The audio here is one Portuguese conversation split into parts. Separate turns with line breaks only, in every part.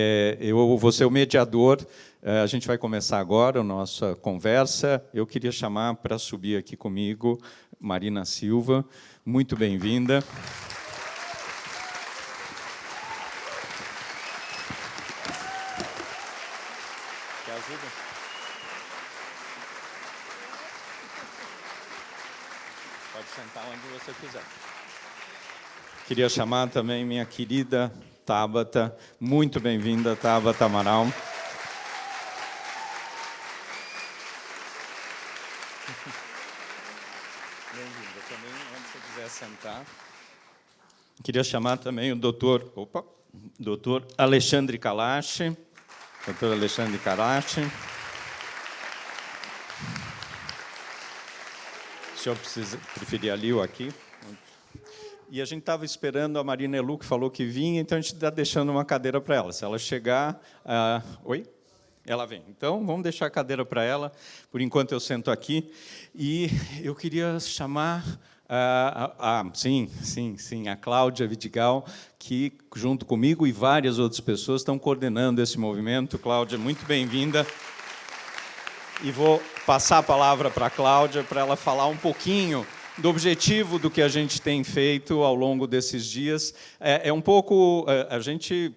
Eu vou ser o mediador. A gente vai começar agora a nossa conversa. Eu queria chamar para subir aqui comigo Marina Silva. Muito bem-vinda. Quer ajuda? Pode sentar onde você quiser. Queria chamar também minha querida Tabata. Muito bem-vinda, Tabata Amaral. Bem-vinda também, onde você quiser sentar. Queria chamar também o doutor Alexandre Kalash. Doutor Alexandre Kalash. O senhor preferir ali ou aqui? E a gente estava esperando a Marina Elu, que falou que vinha, então a gente está deixando uma cadeira para ela. Se ela chegar... Oi? Ela vem. Então, vamos deixar a cadeira para ela, por enquanto eu sento aqui. E eu queria chamar... Sim, a Cláudia Vidigal, que, junto comigo e várias outras pessoas, estão coordenando esse movimento. Cláudia, muito bem-vinda. E vou passar a palavra para a Cláudia, para ela falar um pouquinho do objetivo do que a gente tem feito ao longo desses dias. Um pouco,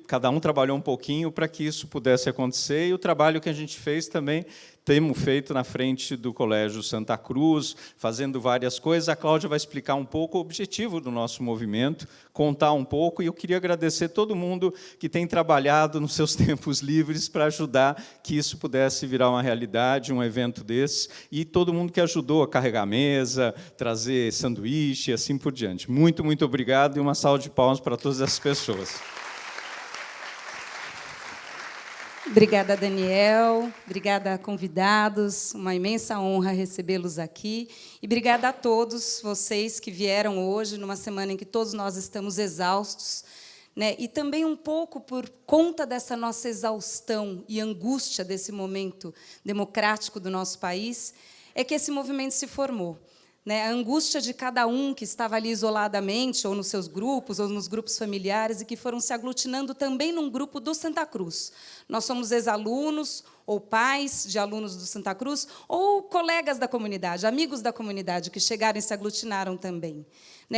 cada um trabalhou um pouquinho para que isso pudesse acontecer, e o trabalho que a gente fez também, temos feito na frente do Colégio Santa Cruz, fazendo várias coisas. A Cláudia vai explicar um pouco o objetivo do nosso movimento, contar um pouco, e eu queria agradecer todo mundo que tem trabalhado nos seus tempos livres para ajudar que isso pudesse virar uma realidade, um evento desse, e todo mundo que ajudou a carregar a mesa, trazer sanduíche e assim por diante. Muito, muito obrigado, e uma salva de palmas para todas essas pessoas.
Obrigada, Daniel. Obrigada a convidados. Uma imensa honra recebê-los aqui. E obrigada a todos vocês que vieram hoje, numa semana em que todos nós estamos exaustos, né? E também um pouco por conta dessa nossa exaustão e angústia desse momento democrático do nosso país, é que esse movimento se formou. A angústia de cada um que estava ali isoladamente, ou nos seus grupos, ou nos grupos familiares, e que foram se aglutinando também num grupo do Santa Cruz. Nós somos ex-alunos, ou pais de alunos do Santa Cruz, ou colegas da comunidade, amigos da comunidade, que chegaram e se aglutinaram também.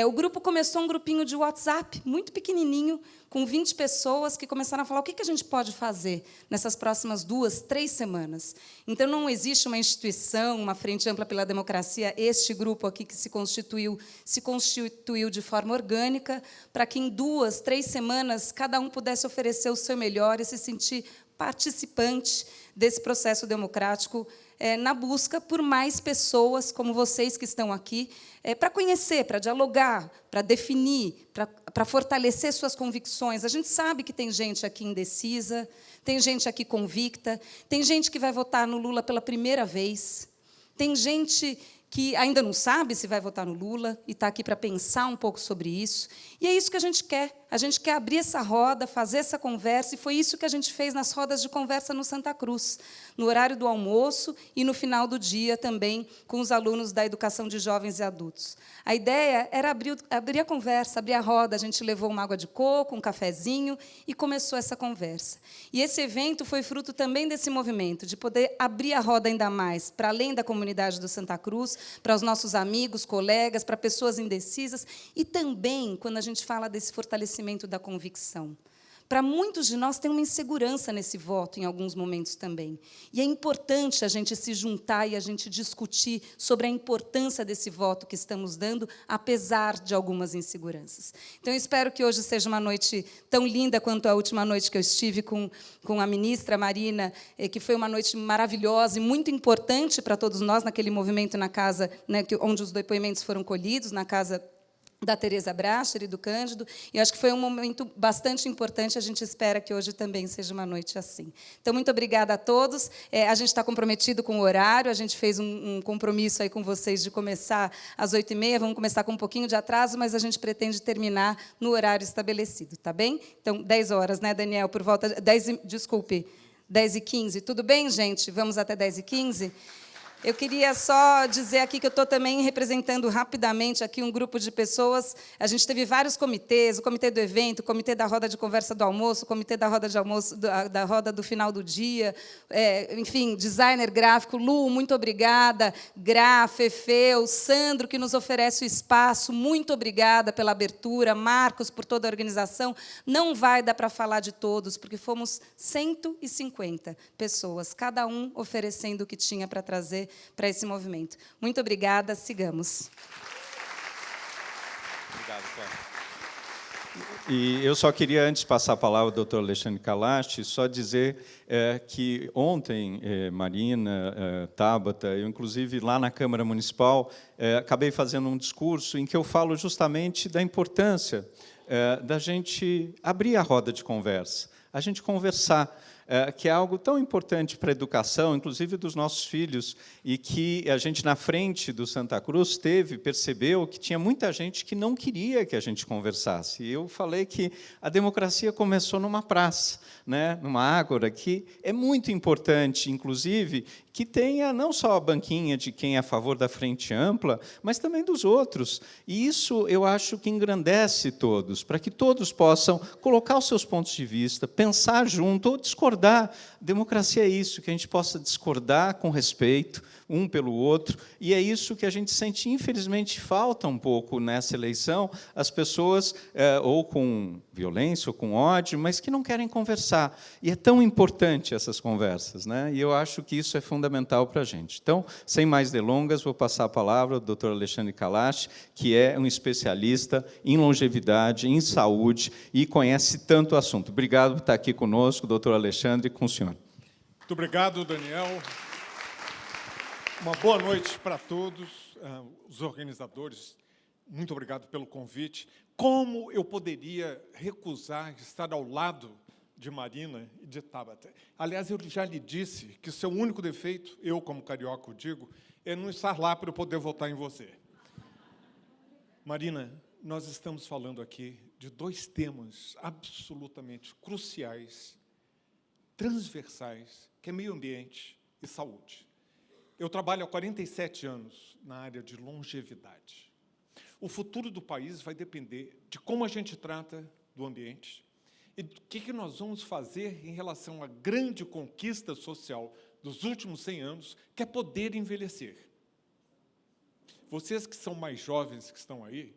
O grupo começou um grupinho de WhatsApp, muito pequenininho, com 20 pessoas, que começaram a falar o que a gente pode fazer nessas próximas 2, 3 semanas. Então, não existe uma instituição, uma Frente Ampla pela Democracia, este grupo aqui que se constituiu de forma orgânica, para que, em 2, 3 semanas, cada um pudesse oferecer o seu melhor e se sentir participante desse processo democrático, na busca por mais pessoas como vocês que estão aqui, para conhecer, para dialogar, para definir, para fortalecer suas convicções. A gente sabe que tem gente aqui indecisa, tem gente aqui convicta, tem gente que vai votar no Lula pela primeira vez, tem gente que ainda não sabe se vai votar no Lula e está aqui para pensar um pouco sobre isso. E é isso que a gente quer. A gente quer abrir essa roda, fazer essa conversa, e foi isso que a gente fez nas rodas de conversa no Santa Cruz, no horário do almoço e no final do dia também com os alunos da educação de jovens e adultos. A ideia era abrir a conversa, abrir a roda. A gente levou uma água de coco, um cafezinho, e começou essa conversa. E esse evento foi fruto também desse movimento, de poder abrir a roda ainda mais, para além da comunidade do Santa Cruz, para os nossos amigos, colegas, para pessoas indecisas, e também quando a gente fala desse fortalecimento da convicção. Para muitos de nós tem uma insegurança nesse voto, em alguns momentos também. E é importante a gente se juntar e a gente discutir sobre a importância desse voto que estamos dando, apesar de algumas inseguranças. Então, eu espero que hoje seja uma noite tão linda quanto a última noite que eu estive com a ministra Marina, que foi uma noite maravilhosa e muito importante para todos nós, naquele movimento na casa, onde os depoimentos foram colhidos, na casa da Tereza Bracher e do Cândido, e acho que foi um momento bastante importante. A gente espera que hoje também seja uma noite assim. Então, muito obrigada a todos. A gente está comprometido com o horário, a gente fez um compromisso aí com vocês de começar às 8h30, vamos começar com um pouquinho de atraso, mas a gente pretende terminar no horário estabelecido, tá bem? Então, 10 horas, né, Daniel? Por volta... 10h15, tudo bem, gente? Vamos até 10h15? Eu queria só dizer aqui que eu estou também representando rapidamente aqui um grupo de pessoas. A gente teve vários comitês, o comitê do evento, o comitê da roda de conversa do almoço, o comitê da roda de almoço, da roda do final do dia, enfim, designer gráfico. Lu, muito obrigada. Gra, Fefe, o Sandro, que nos oferece o espaço, muito obrigada pela abertura. Marcos, por toda a organização. Não vai dar para falar de todos, porque fomos 150 pessoas, cada um oferecendo o que tinha para trazer para esse movimento. Muito obrigada, sigamos.
Obrigado, Cláudio. E eu só queria, antes de passar a palavra ao doutor Alexandre Kalash, só dizer que ontem, Marina, Tabata, eu, inclusive, lá na Câmara Municipal, acabei fazendo um discurso em que eu falo justamente da importância da gente abrir a roda de conversa, a gente conversar, que é algo tão importante para a educação, inclusive dos nossos filhos, e que a gente, na frente do Santa Cruz, percebeu que tinha muita gente que não queria que a gente conversasse. E eu falei que a democracia começou numa praça, né, numa ágora, que é muito importante, inclusive, que tenha não só a banquinha de quem é a favor da frente ampla, mas também dos outros. E isso, eu acho que engrandece todos, para que todos possam colocar os seus pontos de vista, pensar junto ou discordar. Democracia é isso, que a gente possa discordar com respeito, um pelo outro, e é isso que a gente sente, infelizmente, falta um pouco nessa eleição, as pessoas, ou com violência, ou com ódio, mas que não querem conversar. E é tão importante essas conversas, né? E eu acho que isso é fundamental para a gente. Então, sem mais delongas, vou passar a palavra ao doutor Alexandre Kalash, que é um especialista em longevidade, em saúde, e conhece tanto o assunto. Obrigado por estar aqui conosco, doutor Alexandre, com o senhor.
Muito obrigado, Daniel. Uma boa noite para todos, os organizadores. Muito obrigado pelo convite. Como eu poderia recusar estar ao lado de Marina e de Tabata? Aliás, eu já lhe disse que o seu único defeito, eu como carioca o digo, é não estar lá para eu poder votar em você. Marina, nós estamos falando aqui de dois temas absolutamente cruciais, transversais, que é meio ambiente e saúde. Eu trabalho há 47 anos na área de longevidade. O futuro do país vai depender de como a gente trata do ambiente e do que nós vamos fazer em relação à grande conquista social dos últimos 100 anos, que é poder envelhecer. Vocês que são mais jovens, que estão aí,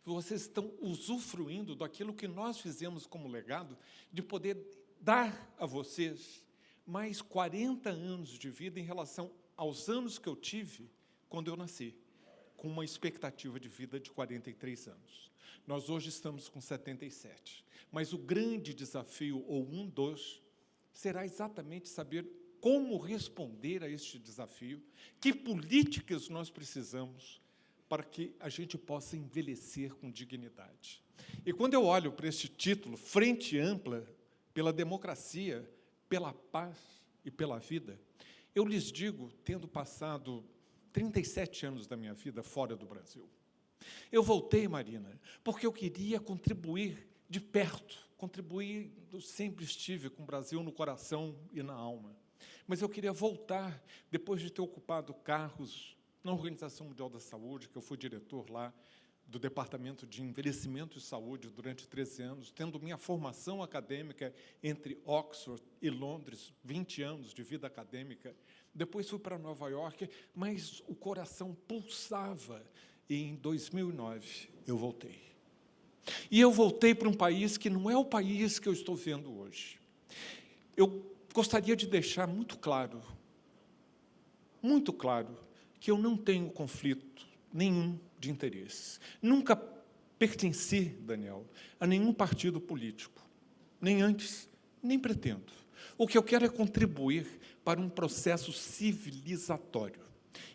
vocês estão usufruindo daquilo que nós fizemos como legado, de poder dar a vocês mais 40 anos de vida em relação aos anos que eu tive quando eu nasci, com uma expectativa de vida de 43 anos. Nós hoje estamos com 77. Mas o grande desafio, ou um dos, será exatamente saber como responder a este desafio, que políticas nós precisamos para que a gente possa envelhecer com dignidade. E quando eu olho para este título, Frente Ampla pela Democracia, pela Paz e pela Vida, eu lhes digo, tendo passado 37 anos da minha vida fora do Brasil, eu voltei, Marina, porque eu queria contribuir de perto, eu sempre estive com o Brasil no coração e na alma, mas eu queria voltar, depois de ter ocupado cargos na Organização Mundial da Saúde, que eu fui diretor lá, do Departamento de Envelhecimento e Saúde durante 13 anos, tendo minha formação acadêmica entre Oxford e Londres, 20 anos de vida acadêmica. Depois fui para Nova York, mas o coração pulsava. E em 2009 eu voltei. E eu voltei para um país que não é o país que eu estou vendo hoje. Eu gostaria de deixar muito claro, que eu não tenho conflito nenhum de interesses. Nunca pertenci, Daniel, a nenhum partido político, nem antes, nem pretendo. O que eu quero é contribuir para um processo civilizatório.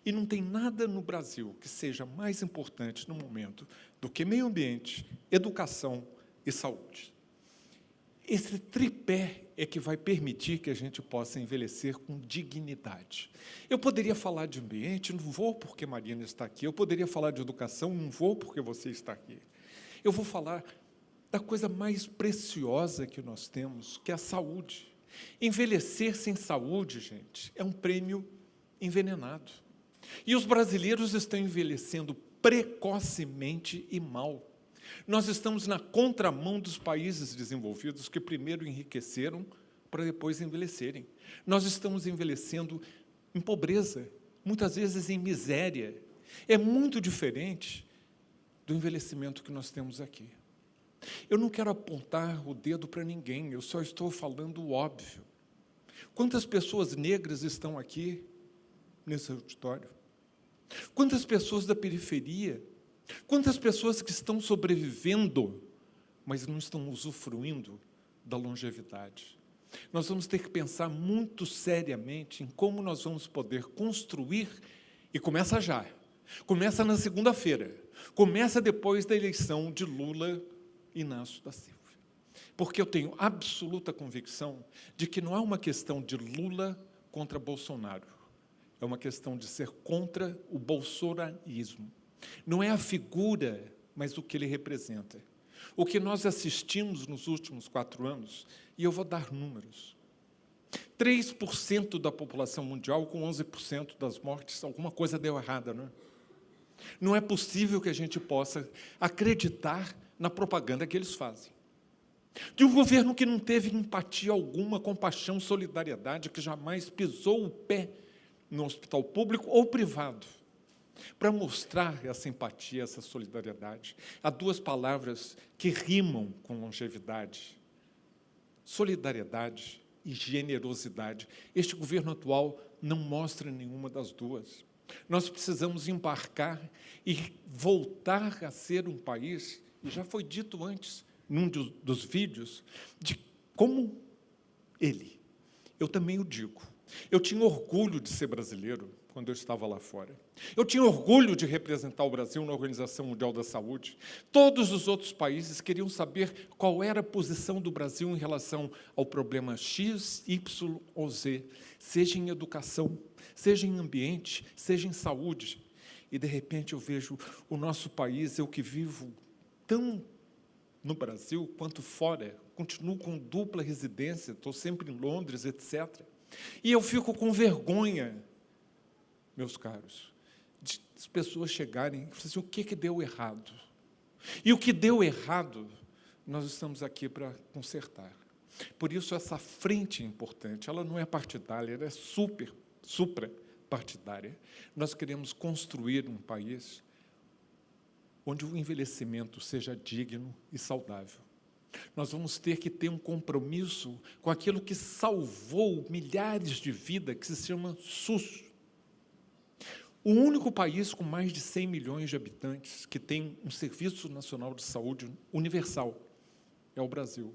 E não tem nada no Brasil que seja mais importante no momento do que meio ambiente, educação e saúde. Esse tripé é que vai permitir que a gente possa envelhecer com dignidade. Eu poderia falar de ambiente, não vou porque Marina está aqui. Eu poderia falar de educação, não vou porque você está aqui. Eu vou falar da coisa mais preciosa que nós temos, que é a saúde. Envelhecer sem saúde, gente, é um prêmio envenenado. E os brasileiros estão envelhecendo precocemente e mal. Nós estamos na contramão dos países desenvolvidos que primeiro enriqueceram para depois envelhecerem. Nós estamos envelhecendo em pobreza, muitas vezes em miséria. É muito diferente do envelhecimento que nós temos aqui. Eu não quero apontar o dedo para ninguém, eu só estou falando o óbvio. Quantas pessoas negras estão aqui nesse auditório? Quantas pessoas da periferia? Quantas pessoas que estão sobrevivendo, mas não estão usufruindo da longevidade? Nós vamos ter que pensar muito seriamente em como nós vamos poder construir, e começa já, começa na segunda-feira, começa depois da eleição de Lula e Inácio da Silva. Porque eu tenho absoluta convicção de que não é uma questão de Lula contra Bolsonaro, é uma questão de ser contra o bolsonarismo. Não é a figura, mas o que ele representa. O que nós assistimos nos últimos 4 anos, e eu vou dar números. 3% da população mundial com 11% das mortes, alguma coisa deu errada, não é? Não é possível que a gente possa acreditar na propaganda que eles fazem. De um governo que não teve empatia alguma, compaixão, solidariedade, que jamais pisou o pé no hospital público ou privado. Para mostrar essa empatia, essa solidariedade, há 2 palavras que rimam com longevidade: solidariedade e generosidade. Este governo atual não mostra nenhuma das 2. Nós precisamos embarcar e voltar a ser um país, e já foi dito antes, num dos vídeos, de como ele, eu também o digo, eu tinha orgulho de ser brasileiro quando eu estava lá fora. Eu tinha orgulho de representar o Brasil na Organização Mundial da Saúde. Todos os outros países queriam saber qual era a posição do Brasil em relação ao problema X, Y ou Z, seja em educação, seja em ambiente, seja em saúde. E, de repente, eu vejo o nosso país, eu que vivo tão no Brasil quanto fora, continuo com dupla residência, estou sempre em Londres, etc. E eu fico com vergonha, meus caros, de as pessoas chegarem e falarem assim, o que deu errado? E o que deu errado, nós estamos aqui para consertar. Por isso, essa frente é importante, ela não é partidária, ela é suprapartidária. Nós queremos construir um país onde o envelhecimento seja digno e saudável. Nós vamos ter que ter um compromisso com aquilo que salvou milhares de vidas, que se chama SUS. O único país com mais de 100 milhões de habitantes que tem um Serviço Nacional de Saúde universal é o Brasil.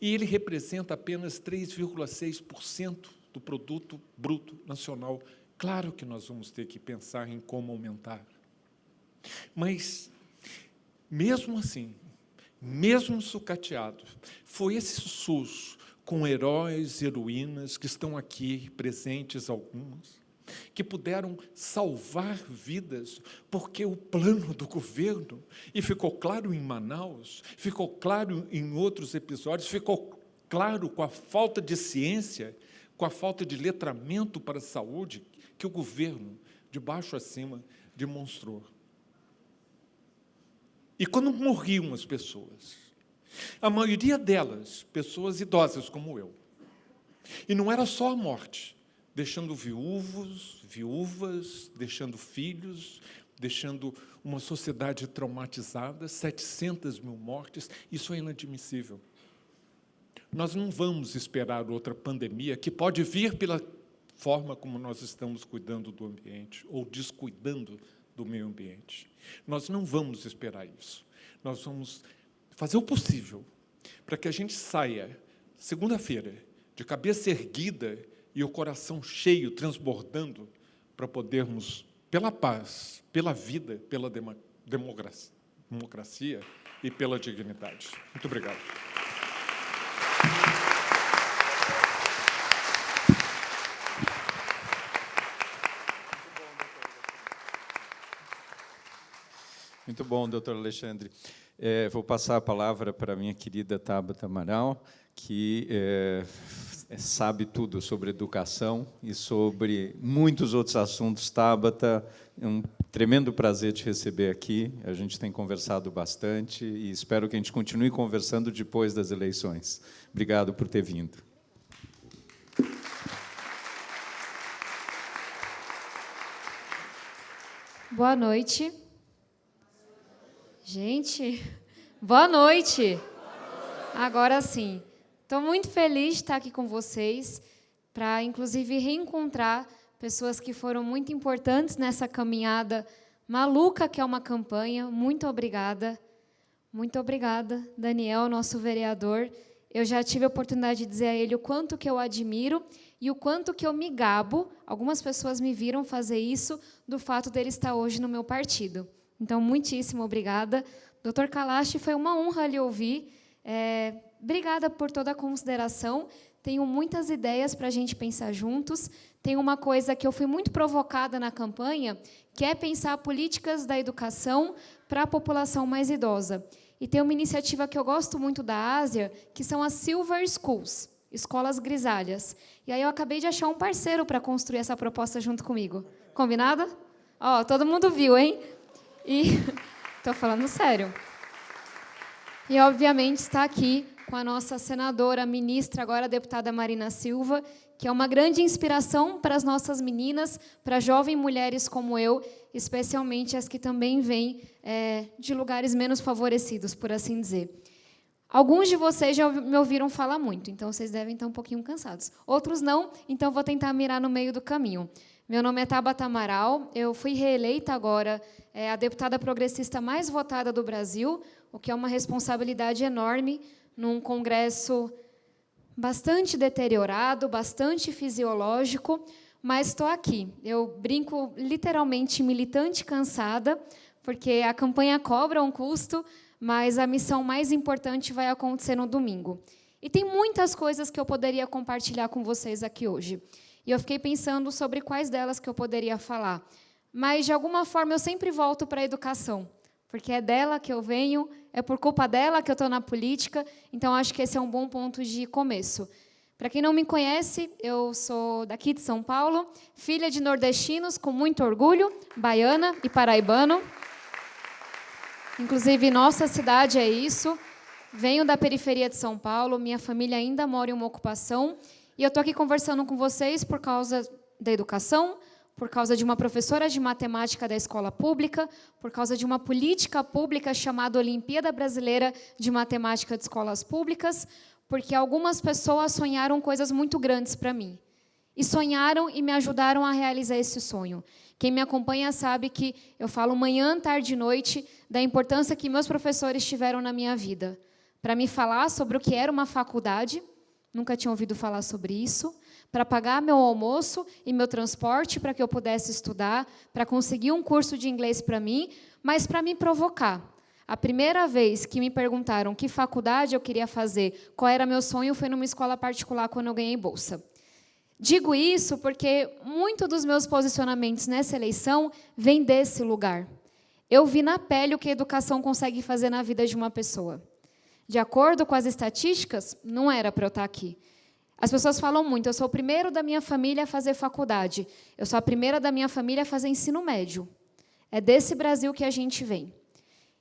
E ele representa apenas 3,6% do produto bruto nacional. Claro que nós vamos ter que pensar em como aumentar. Mas, mesmo assim, mesmo sucateado, foi esse SUS, com heróis e heroínas que estão aqui presentes, algumas, que puderam salvar vidas, porque o plano do governo, e ficou claro em Manaus, ficou claro em outros episódios, ficou claro com a falta de ciência, com a falta de letramento para a saúde, que o governo, de baixo a cima, demonstrou. E quando morriam as pessoas, a maioria delas, pessoas idosas como eu, e não era só a morte, deixando viúvas, deixando filhos, deixando uma sociedade traumatizada, 700 mil mortes, isso é inadmissível. Nós não vamos esperar outra pandemia, que pode vir pela forma como nós estamos cuidando do ambiente, ou descuidando do meio ambiente. Nós não vamos esperar isso. Nós vamos fazer o possível para que a gente saia, segunda-feira, de cabeça erguida e o coração cheio, transbordando, para podermos, pela paz, pela vida, pela democracia e pela dignidade. Muito obrigado.
Muito bom, doutor Alexandre. Vou passar a palavra para a minha querida Tabata Amaral, que sabe tudo sobre educação e sobre muitos outros assuntos. Tabata, é um tremendo prazer te receber aqui. A gente tem conversado bastante e espero que a gente continue conversando depois das eleições. Obrigado por ter vindo.
Boa noite. Gente, boa noite. Agora sim. Estou muito feliz de estar aqui com vocês para, inclusive, reencontrar pessoas que foram muito importantes nessa caminhada maluca que é uma campanha. Muito obrigada. Muito obrigada, Daniel, nosso vereador. Eu já tive a oportunidade de dizer a ele o quanto que eu admiro e o quanto que eu me gabo. Algumas pessoas me viram fazer isso do fato dele estar hoje no meu partido. Então, muitíssimo obrigada. Dr. Kalash, foi uma honra lhe ouvir. Obrigada por toda a consideração. Tenho muitas ideias para a gente pensar juntos. Tem uma coisa que eu fui muito provocada na campanha, que é pensar políticas da educação para a população mais idosa. E tem uma iniciativa que eu gosto muito da Ásia, que são as Silver Schools, escolas grisalhas. E aí eu acabei de achar um parceiro para construir essa proposta junto comigo. Combinado? Ó, todo mundo viu, hein? E estou falando sério. E, obviamente, está aqui com a nossa senadora, ministra, agora a deputada Marina Silva, que é uma grande inspiração para as nossas meninas, para jovens mulheres como eu, especialmente as que também vêm de lugares menos favorecidos, por assim dizer. Alguns de vocês já me ouviram falar muito, então vocês devem estar um pouquinho cansados. Outros não, então vou tentar mirar no meio do caminho. Meu nome é Tabata Amaral, eu fui reeleita agora a deputada progressista mais votada do Brasil, o que é uma responsabilidade enorme num congresso bastante deteriorado, bastante fisiológico, mas estou aqui. Eu brinco literalmente militante cansada, porque a campanha cobra um custo, mas a missão mais importante vai acontecer no domingo. E tem muitas coisas que eu poderia compartilhar com vocês aqui hoje. E eu fiquei pensando sobre quais delas que eu poderia falar. Mas, de alguma forma, eu sempre volto para a educação, porque é dela que eu venho, é por culpa dela que eu estou na política, então acho que esse é um bom ponto de começo. Para quem não me conhece, eu sou daqui de São Paulo, filha de nordestinos com muito orgulho, baiana e paraibano. Inclusive, nossa cidade é isso. Venho da periferia de São Paulo, minha família ainda mora em uma ocupação, e eu estou aqui conversando com vocês por causa da educação, por causa de uma professora de matemática da escola pública, por causa de uma política pública chamada Olimpíada Brasileira de Matemática de Escolas Públicas, porque algumas pessoas sonharam coisas muito grandes para mim. E sonharam e me ajudaram a realizar esse sonho. Quem me acompanha sabe que eu falo manhã, tarde e noite da importância que meus professores tiveram na minha vida. Para me falar sobre o que era uma faculdade, nunca tinha ouvido falar sobre isso, para pagar meu almoço e meu transporte para que eu pudesse estudar, para conseguir um curso de inglês para mim, mas para me provocar. A primeira vez que me perguntaram que faculdade eu queria fazer, qual era meu sonho, foi numa escola particular quando eu ganhei bolsa. Digo isso porque muito dos meus posicionamentos nessa eleição vem desse lugar. Eu vi na pele o que a educação consegue fazer na vida de uma pessoa. De acordo com as estatísticas, não era para eu estar aqui. As pessoas falam muito, eu sou o primeiro da minha família a fazer faculdade, eu sou a primeira da minha família a fazer ensino médio. É desse Brasil que a gente vem.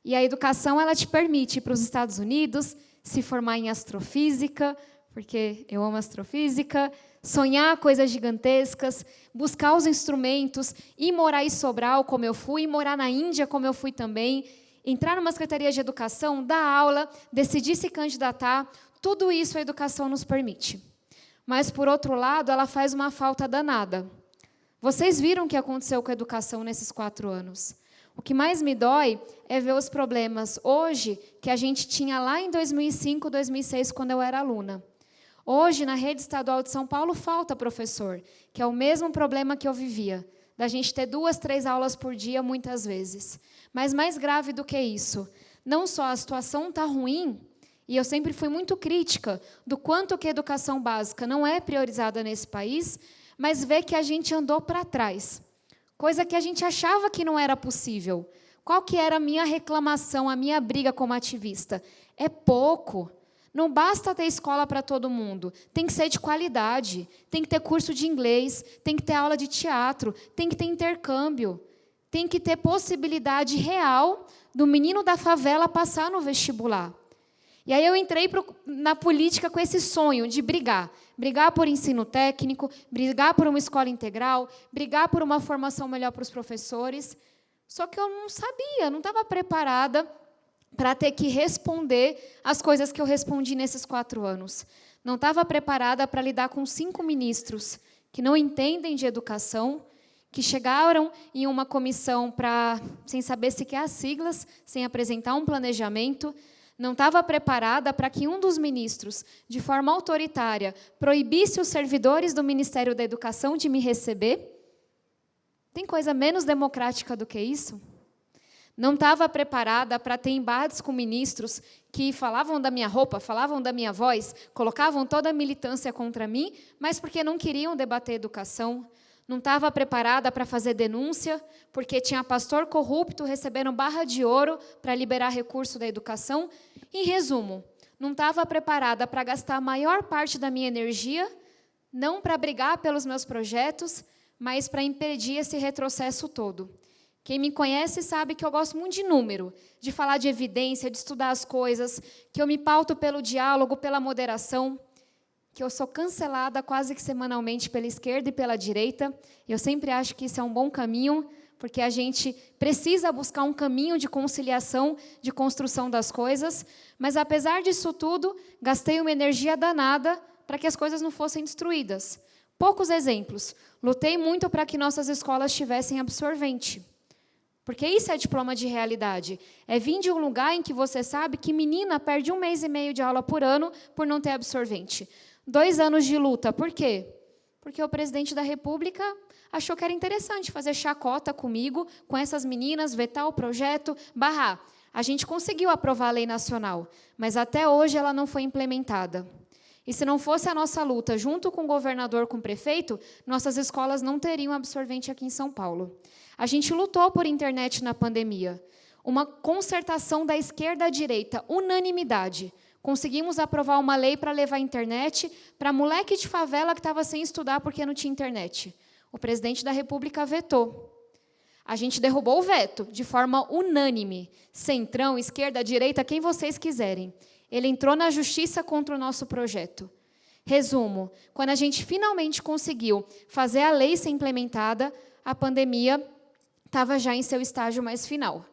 E a educação, ela te permite ir para os Estados Unidos, se formar em astrofísica, porque eu amo astrofísica, sonhar coisas gigantescas, buscar os instrumentos, ir morar em Sobral, como eu fui, ir morar na Índia, como eu fui também, entrar numa secretaria de educação, dar aula, decidir se candidatar, tudo isso a educação nos permite. Mas, por outro lado, ela faz uma falta danada. Vocês viram o que aconteceu com a educação nesses 4 anos. O que mais me dói é ver os problemas hoje que a gente tinha lá em 2005, 2006, quando eu era aluna. Hoje, na rede estadual de São Paulo, falta professor, que é o mesmo problema que eu vivia, da gente ter 2, 3 aulas por dia, muitas vezes. Mas mais grave do que isso, não só a situação está ruim, e eu sempre fui muito crítica do quanto que a educação básica não é priorizada nesse país, mas ver que a gente andou para trás, coisa que a gente achava que não era possível. Qual que era a minha reclamação, a minha briga como ativista? É pouco. Não basta ter escola para todo mundo, tem que ser de qualidade, tem que ter curso de inglês, tem que ter aula de teatro, tem que ter intercâmbio, tem que ter possibilidade real do menino da favela passar no vestibular. E aí eu entrei na política com esse sonho de brigar por ensino técnico, brigar por uma escola integral, brigar por uma formação melhor para os professores. Só que eu não sabia, não estava preparada para ter que responder as coisas que eu respondi nesses 4 anos. Não estava preparada para lidar com 5 ministros que não entendem de educação, que chegaram em uma comissão sem saber sequer as siglas, sem apresentar um planejamento. Não estava preparada para que um dos ministros, de forma autoritária, proibisse os servidores do Ministério da Educação de me receber. Tem coisa menos democrática do que isso? Não estava preparada para ter embates com ministros que falavam da minha roupa, falavam da minha voz, colocavam toda a militância contra mim, mas porque não queriam debater educação. Não estava preparada para fazer denúncia, porque tinha pastor corrupto recebendo barra de ouro para liberar recurso da educação. Em resumo, não estava preparada para gastar a maior parte da minha energia, não para brigar pelos meus projetos, mas para impedir esse retrocesso todo. Quem me conhece sabe que eu gosto muito de número, de falar de evidência, de estudar as coisas, que eu me pauto pelo diálogo, pela moderação, que eu sou cancelada quase que semanalmente pela esquerda e pela direita. E eu sempre acho que isso é um bom caminho, porque a gente precisa buscar um caminho de conciliação, de construção das coisas. Mas, apesar disso tudo, gastei uma energia danada para que as coisas não fossem destruídas. Poucos exemplos. Lutei muito para que nossas escolas tivessem absorvente. Porque isso é diploma de realidade. É vir de um lugar em que você sabe que menina perde 1 mês e meio de aula por ano por não ter absorvente. 2 anos de luta. Por quê? Porque o presidente da República achou que era interessante fazer chacota comigo, com essas meninas, vetar o projeto, barrar. A gente conseguiu aprovar a lei nacional, mas até hoje ela não foi implementada. E se não fosse a nossa luta, junto com o governador, com o prefeito, nossas escolas não teriam absorvente aqui em São Paulo. A gente lutou por internet na pandemia. Uma concertação da esquerda à direita, unanimidade. Conseguimos aprovar uma lei para levar a internet para moleque de favela que estava sem estudar porque não tinha internet. O presidente da República vetou. A gente derrubou o veto de forma unânime. Centrão, esquerda, direita, quem vocês quiserem. Ele entrou na justiça contra o nosso projeto. Resumo, quando a gente finalmente conseguiu fazer a lei ser implementada, a pandemia estava já em seu estágio mais final.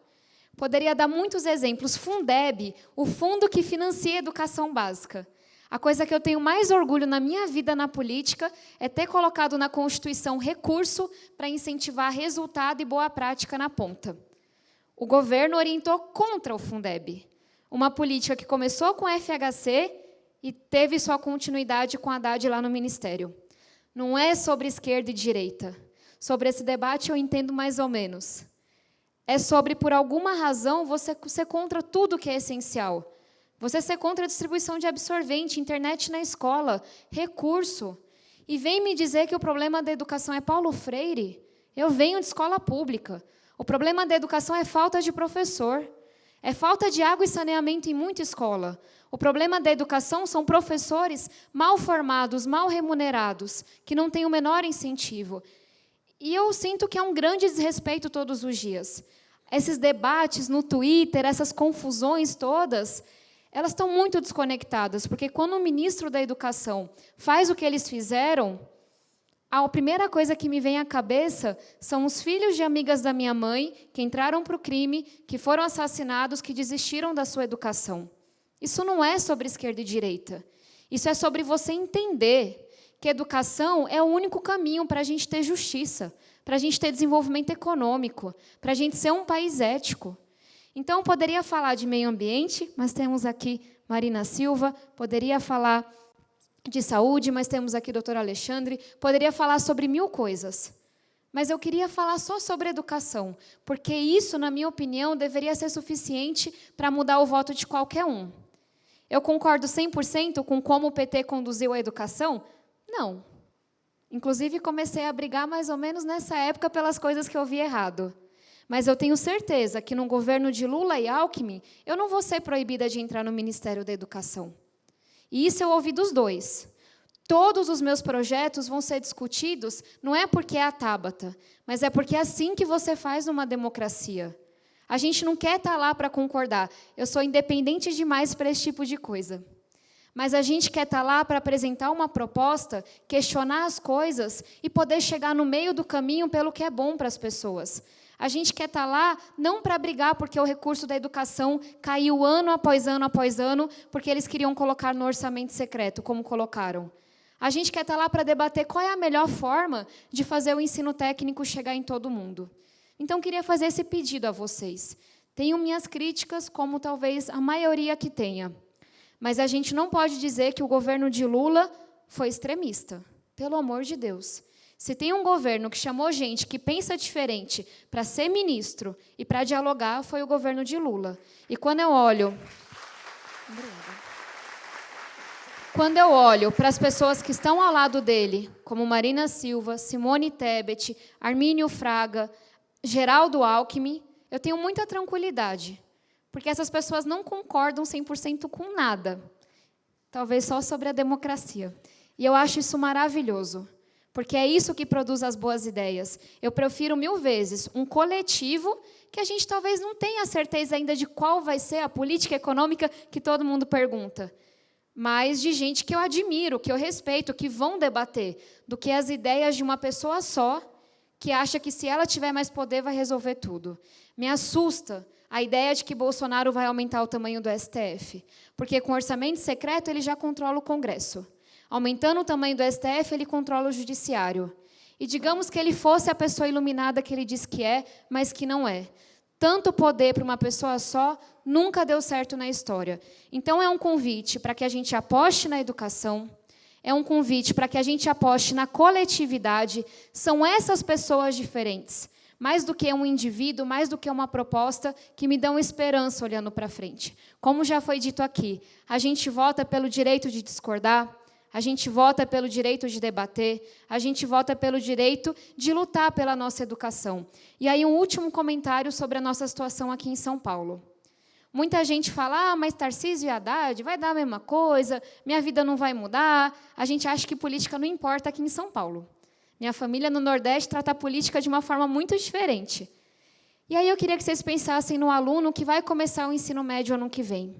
Poderia dar muitos exemplos. Fundeb, o fundo que financia a educação básica. A coisa que eu tenho mais orgulho na minha vida na política é ter colocado na Constituição recurso para incentivar resultado e boa prática na ponta. O governo orientou contra o Fundeb. Uma política que começou com o FHC e teve sua continuidade com a Haddad lá no Ministério. Não é sobre esquerda e direita. Sobre esse debate eu entendo mais ou menos. É sobre, por alguma razão, você ser contra tudo que é essencial. Você ser contra a distribuição de absorvente, internet na escola, recurso. E vem me dizer que o problema da educação é Paulo Freire? Eu venho de escola pública. O problema da educação é falta de professor. É falta de água e saneamento em muita escola. O problema da educação são professores mal formados, mal remunerados, que não têm o menor incentivo. E eu sinto que é um grande desrespeito todos os dias. Esses debates no Twitter, essas confusões todas, elas estão muito desconectadas, porque quando o ministro da Educação faz o que eles fizeram, a primeira coisa que me vem à cabeça são os filhos de amigas da minha mãe que entraram para o crime, que foram assassinados, que desistiram da sua educação. Isso não é sobre esquerda e direita. Isso é sobre você entender que educação é o único caminho para a gente ter justiça, para a gente ter desenvolvimento econômico, para a gente ser um país ético. Então, eu poderia falar de meio ambiente, mas temos aqui Marina Silva, poderia falar de saúde, mas temos aqui o doutor Alexandre, poderia falar sobre 1000 coisas. Mas eu queria falar só sobre educação, porque isso, na minha opinião, deveria ser suficiente para mudar o voto de qualquer um. Eu concordo 100% com como o PT conduziu a educação? Não. Inclusive, comecei a brigar mais ou menos nessa época pelas coisas que eu vi errado. Mas eu tenho certeza que, no governo de Lula e Alckmin, eu não vou ser proibida de entrar no Ministério da Educação. E isso eu ouvi dos dois. Todos os meus projetos vão ser discutidos, não é porque é a Tabata, mas é porque é assim que você faz uma democracia. A gente não quer estar lá para concordar. Eu sou independente demais para esse tipo de coisa. Mas a gente quer estar lá para apresentar uma proposta, questionar as coisas e poder chegar no meio do caminho pelo que é bom para as pessoas. A gente quer estar lá não para brigar porque o recurso da educação caiu ano após ano, porque eles queriam colocar no orçamento secreto, como colocaram. A gente quer estar lá para debater qual é a melhor forma de fazer o ensino técnico chegar em todo mundo. Então, queria fazer esse pedido a vocês. Tenho minhas críticas, como talvez a maioria que tenha. Mas a gente não pode dizer que o governo de Lula foi extremista. Pelo amor de Deus. Se tem um governo que chamou gente que pensa diferente para ser ministro e para dialogar, foi o governo de Lula. E quando eu olho para as pessoas que estão ao lado dele, como Marina Silva, Simone Tebet, Armínio Fraga, Geraldo Alckmin, eu tenho muita tranquilidade, porque essas pessoas não concordam 100% com nada, talvez só sobre a democracia. E eu acho isso maravilhoso, porque é isso que produz as boas ideias. Eu prefiro 1000 vezes um coletivo que a gente talvez não tenha certeza ainda de qual vai ser a política econômica que todo mundo pergunta, mas de gente que eu admiro, que eu respeito, que vão debater, do que as ideias de uma pessoa só, que acha que se ela tiver mais poder vai resolver tudo. Me assusta a ideia de que Bolsonaro vai aumentar o tamanho do STF, porque com orçamento secreto ele já controla o Congresso. Aumentando o tamanho do STF, ele controla o Judiciário. E digamos que ele fosse a pessoa iluminada que ele diz que é, mas que não é. Tanto poder para uma pessoa só nunca deu certo na história. Então, é um convite para que a gente aposte na educação, é um convite para que a gente aposte na coletividade. São essas pessoas diferentes, mais do que um indivíduo, mais do que uma proposta, que me dão esperança olhando para frente. Como já foi dito aqui, a gente vota pelo direito de discordar, a gente vota pelo direito de debater, a gente vota pelo direito de lutar pela nossa educação. E aí, um último comentário sobre a nossa situação aqui em São Paulo. Muita gente fala, mas Tarcísio e Haddad vai dar a mesma coisa, minha vida não vai mudar. A gente acha que política não importa aqui em São Paulo. Minha família no Nordeste trata a política de uma forma muito diferente. E aí eu queria que vocês pensassem no aluno que vai começar o ensino médio ano que vem.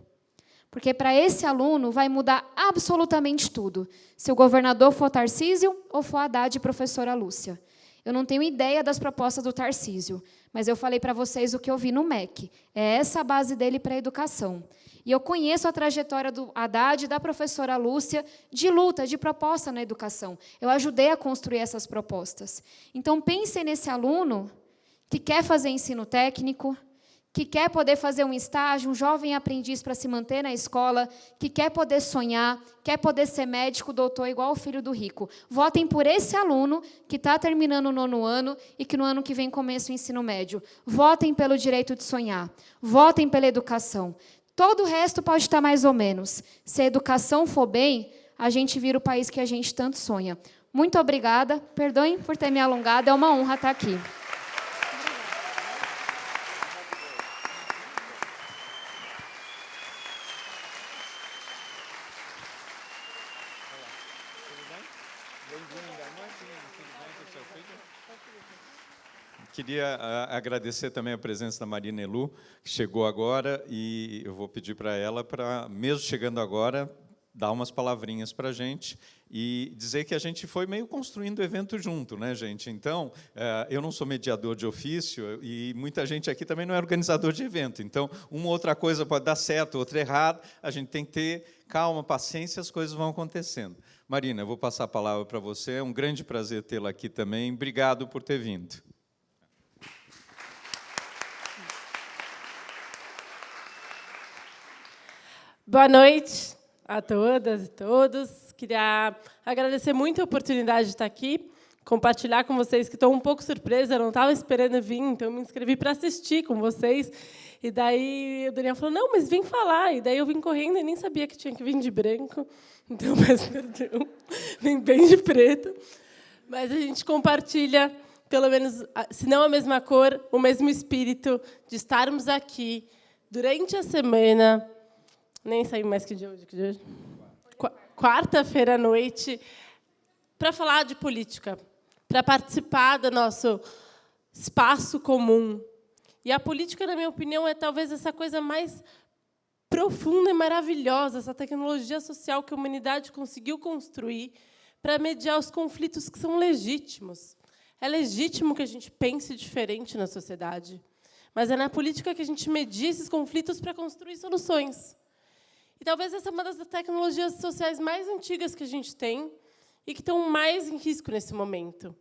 Porque para esse aluno vai mudar absolutamente tudo, se o governador for Tarcísio ou for Haddad e professora Lúcia. Eu não tenho ideia das propostas do Tarcísio, mas eu falei para vocês o que eu vi no MEC. É essa a base dele para a educação. E eu conheço a trajetória do Haddad e da professora Lúcia de luta, de proposta na educação. Eu ajudei a construir essas propostas. Então, pensem nesse aluno que quer fazer ensino técnico, que quer poder fazer um estágio, um jovem aprendiz para se manter na escola, que quer poder sonhar, quer poder ser médico, doutor, igual o filho do rico. Votem por esse aluno que está terminando o 9º ano e que no ano que vem começa o ensino médio. Votem pelo direito de sonhar. Votem pela educação. Todo o resto pode estar mais ou menos. Se a educação for bem, a gente vira o país que a gente tanto sonha. Muito obrigada. Perdoem por ter me alongado. É uma honra estar aqui.
Queria agradecer também a presença da Marina Elu, que chegou agora, e eu vou pedir para ela, para, mesmo chegando agora, dar umas palavrinhas para a gente e dizer que a gente foi meio construindo o evento junto, né, gente? Então, eu não sou mediador de ofício e muita gente aqui também não é organizador de evento. Então, uma ou outra coisa pode dar certo, outra errado. A gente tem que ter calma, paciência, as coisas vão acontecendo. Marina, eu vou passar a palavra para você. É um grande prazer tê-la aqui também. Obrigado por ter vindo.
Boa noite a todas e todos. Queria agradecer muito a oportunidade de estar aqui, compartilhar com vocês, que estou um pouco surpresa, eu não estava esperando vir, então eu me inscrevi para assistir com vocês. E daí o Daniel falou, não, mas vem falar. E daí eu vim correndo e nem sabia que tinha que vir de branco. Então, peço perdão, vim bem de preto. Mas a gente compartilha, pelo menos, se não a mesma cor, o mesmo espírito de estarmos aqui durante a semana. Nem sei mais que dia hoje. quarta-feira à noite para falar de política, para participar do nosso espaço comum. E a política, na minha opinião, é talvez essa coisa mais profunda e maravilhosa, essa tecnologia social que a humanidade conseguiu construir para mediar os conflitos que são legítimos. É legítimo que a gente pense diferente na sociedade, mas é na política que a gente media esses conflitos para construir soluções. E talvez essa é uma das tecnologias sociais mais antigas que a gente tem e que estão mais em risco nesse momento,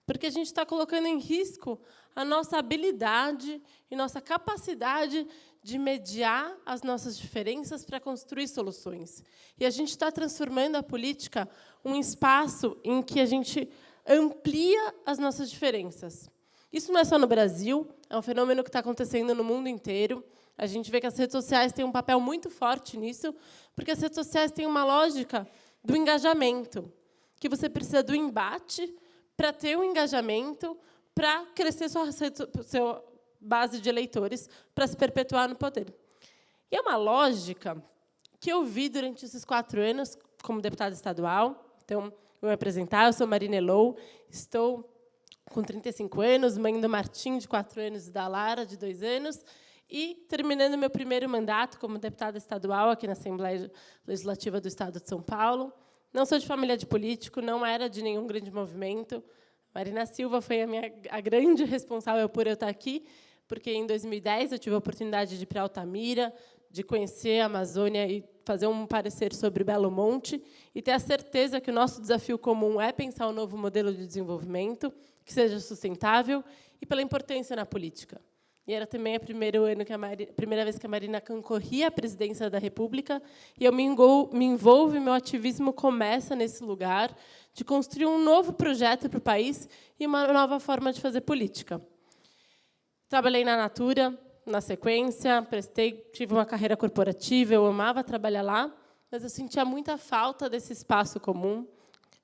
porque a gente está colocando em risco a nossa habilidade e nossa capacidade de mediar as nossas diferenças para construir soluções. E a gente está transformando a política um espaço em que a gente amplia as nossas diferenças. Isso não é só no Brasil, é um fenômeno que está acontecendo no mundo inteiro. A gente vê que as redes sociais têm um papel muito forte nisso, porque as redes sociais têm uma lógica do engajamento, que você precisa do embate para ter um engajamento, para crescer sua base de eleitores, para se perpetuar no poder. E é uma lógica que eu vi durante esses 4 anos como deputada estadual. Então, vou me apresentar, eu sou Marina Elou, estou com 35 anos, mãe do Martim, de 4 anos, e da Lara, de 2 anos, e terminando meu primeiro mandato como deputada estadual aqui na Assembleia Legislativa do Estado de São Paulo. Não sou de família de político, não era de nenhum grande movimento. Marina Silva foi a grande responsável por eu estar aqui, porque, em 2010, eu tive a oportunidade de ir para Altamira, de conhecer a Amazônia e fazer um parecer sobre Belo Monte, e ter a certeza que o nosso desafio comum é pensar um novo modelo de desenvolvimento que seja sustentável e pela importância na política. E era também a primeira vez que a Marina concorria à presidência da República, e eu me envolvo e meu ativismo começa nesse lugar de construir um novo projeto para o país e uma nova forma de fazer política. Trabalhei na Natura, na sequência, tive uma carreira corporativa, eu amava trabalhar lá, mas eu sentia muita falta desse espaço comum.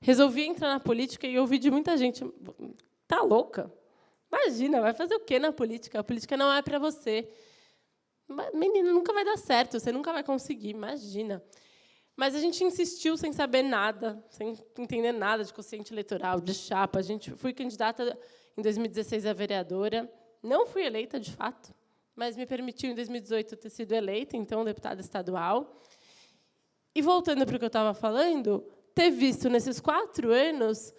Resolvi entrar na política e ouvi de muita gente: "Tá louca? Imagina, vai fazer o quê na política? A política não é para você. Menina, nunca vai dar certo, você nunca vai conseguir, imagina." Mas a gente insistiu sem saber nada, sem entender nada de quociente eleitoral, de chapa. Fui candidata em 2016 a vereadora, não fui eleita, de fato, mas me permitiu, em 2018, ter sido eleita, então, deputada estadual. E, voltando para o que eu estava falando, ter visto, nesses 4 anos,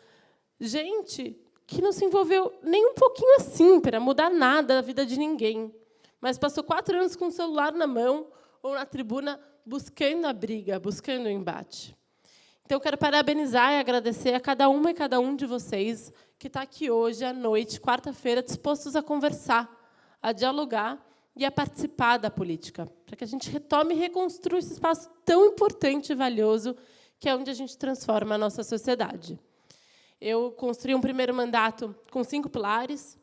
gente que não se envolveu nem um pouquinho assim para mudar nada da vida de ninguém, mas passou 4 anos com o celular na mão ou na tribuna buscando a briga, buscando o embate. Então, eu quero parabenizar e agradecer a cada uma e cada um de vocês que está aqui hoje, à noite, quarta-feira, dispostos a conversar, a dialogar e a participar da política, para que a gente retome e reconstrua esse espaço tão importante e valioso que é onde a gente transforma a nossa sociedade. Eu construí um primeiro mandato com 5 pilares: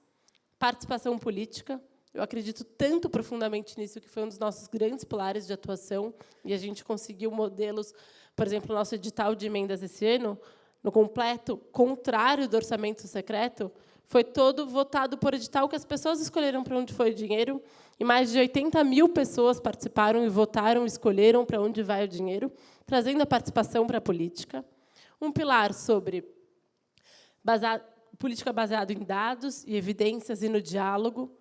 participação política. Eu acredito tanto profundamente nisso, que foi um dos nossos grandes pilares de atuação, e a gente conseguiu modelos, por exemplo, o nosso edital de emendas esse ano, no completo contrário do orçamento secreto, foi todo votado por edital que as pessoas escolheram para onde foi o dinheiro, e mais de 80 mil pessoas participaram e votaram, escolheram para onde vai o dinheiro, trazendo a participação para a política. Um pilar sobre política baseada em dados e evidências e no diálogo.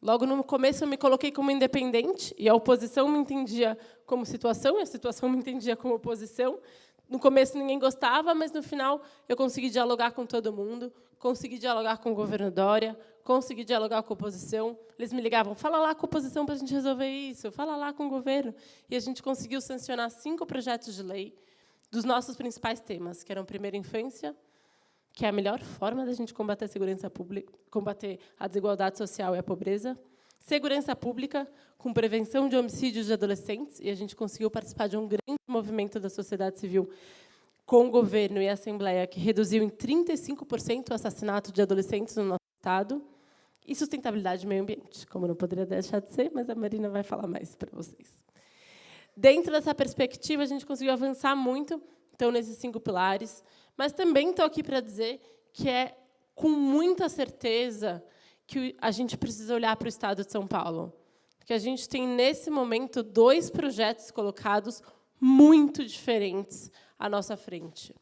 Logo no começo, eu me coloquei como independente, e a oposição me entendia como situação, e a situação me entendia como oposição. No começo, ninguém gostava, mas, no final, eu consegui dialogar com todo mundo, consegui dialogar com o governo Dória, consegui dialogar com a oposição. Eles me ligavam: "Fala lá com a oposição para a gente resolver isso, fala lá com o governo." E a gente conseguiu sancionar 5 projetos de lei dos nossos principais temas, que eram primeira infância, que é a melhor forma da gente combater a segurança pública, combater a desigualdade social e a pobreza. Segurança pública, com prevenção de homicídios de adolescentes, e a gente conseguiu participar de um grande movimento da sociedade civil com o governo e a Assembleia, que reduziu em 35% o assassinato de adolescentes no nosso estado. E sustentabilidade e meio ambiente, como não poderia deixar de ser, mas a Marina vai falar mais para vocês. Dentro dessa perspectiva, a gente conseguiu avançar muito, então, nesses 5 pilares, mas também estou aqui para dizer que é com muita certeza que a gente precisa olhar para o Estado de São Paulo, que a gente tem, nesse momento, 2 projetos colocados muito diferentes, à nossa frente.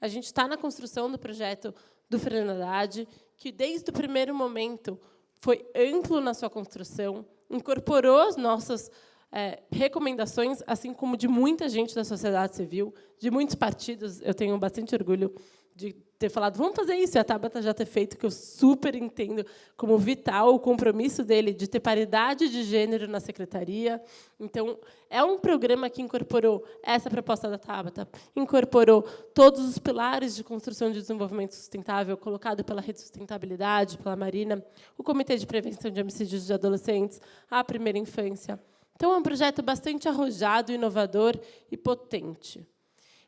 A gente está na construção do projeto do Fernando Haddad, que, desde o primeiro momento, foi amplo na sua construção, incorporou as nossas recomendações, assim como de muita gente da sociedade civil, de muitos partidos. Eu tenho bastante orgulho de ter falado, vamos fazer isso, e a Tabata já ter feito, que eu super entendo como vital o compromisso dele de ter paridade de gênero na secretaria. Então, é um programa que incorporou essa proposta da Tabata, incorporou todos os pilares de construção de desenvolvimento sustentável, colocado pela Rede Sustentabilidade, pela Marina, o Comitê de Prevenção de Homicídios de Adolescentes, a Primeira Infância. Então, é um projeto bastante arrojado, inovador e potente.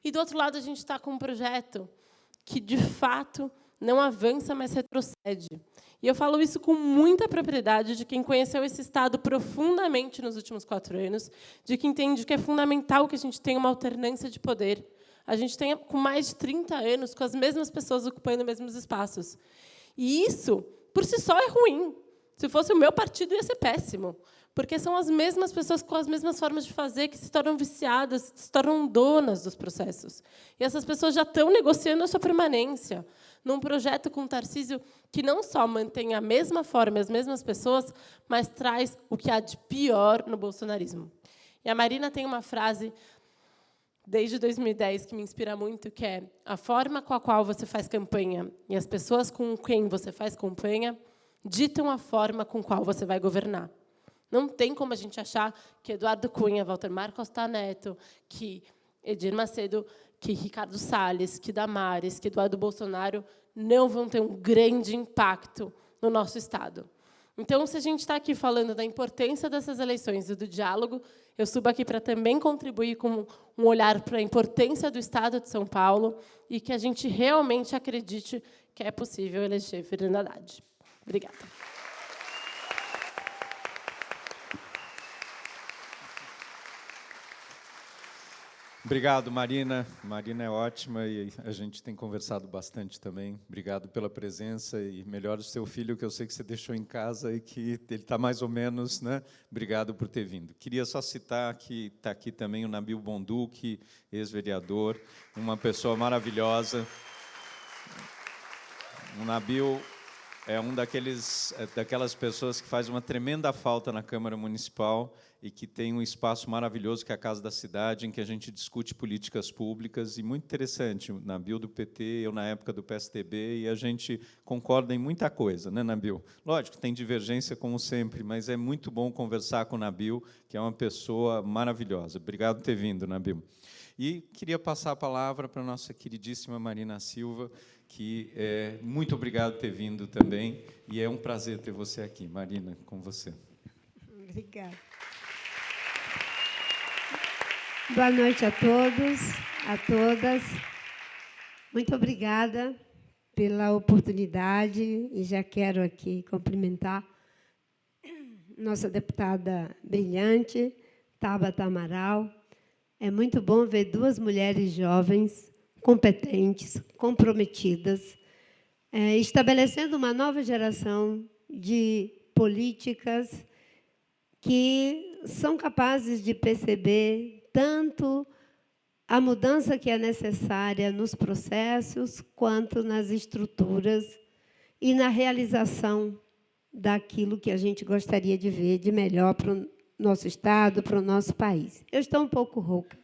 E, do outro lado, a gente está com um projeto que, de fato, não avança, mas retrocede. E eu falo isso com muita propriedade de quem conheceu esse Estado profundamente nos últimos 4 anos, de quem entende que é fundamental que a gente tenha uma alternância de poder. A gente tenha, com mais de 30 anos, com as mesmas pessoas ocupando os mesmos espaços. E isso, por si só, é ruim. Se fosse o meu partido, ia ser péssimo. Porque são as mesmas pessoas com as mesmas formas de fazer que se tornam viciadas, se tornam donas dos processos. E essas pessoas já estão negociando a sua permanência num projeto com o Tarcísio que não só mantém a mesma forma, as mesmas pessoas, mas traz o que há de pior no bolsonarismo. E a Marina tem uma frase, desde 2010, que me inspira muito, que é: a forma com a qual você faz campanha e as pessoas com quem você faz campanha ditam a forma com a qual você vai governar. Não tem como a gente achar que Eduardo Cunha, Walter Costa Neto, que Edir Macedo, que Ricardo Salles, que Damares, que Eduardo Bolsonaro não vão ter um grande impacto no nosso Estado. Então, se a gente está aqui falando da importância dessas eleições e do diálogo, eu subo aqui para também contribuir com um olhar para a importância do Estado de São Paulo e que a gente realmente acredite que é possível eleger Fernando Haddad. Obrigada.
Obrigado, Marina. Marina é ótima e a gente tem conversado bastante também. Obrigado pela presença e melhor o seu filho, que eu sei que você deixou em casa e que ele está mais ou menos, né? Obrigado por ter vindo. Queria só citar que está aqui também o Nabil Bonduque, ex-vereador, uma pessoa maravilhosa. O Nabil é daquelas pessoas que faz uma tremenda falta na Câmara Municipal e que tem um espaço maravilhoso, que é a Casa da Cidade, em que a gente discute políticas públicas, e muito interessante, o Nabil do PT, eu na época do PSDB, e a gente concorda em muita coisa, né, Nabil? Lógico, tem divergência, como sempre, mas é muito bom conversar com o Nabil, que é uma pessoa maravilhosa. Obrigado por ter vindo, Nabil. E queria passar a palavra para a nossa queridíssima Marina Silva, que muito obrigado por ter vindo também, e é um prazer ter você aqui. Marina, com você.
Obrigada. Boa noite a todos, a todas. Muito obrigada pela oportunidade, e já quero aqui cumprimentar nossa deputada brilhante, Tabata Amaral. É muito bom ver 2 mulheres jovens, competentes, comprometidas, estabelecendo uma nova geração de políticas que são capazes de perceber tanto a mudança que é necessária nos processos, quanto nas estruturas e na realização daquilo que a gente gostaria de ver de melhor para o nosso Estado, para o nosso país. Eu estou um pouco rouca.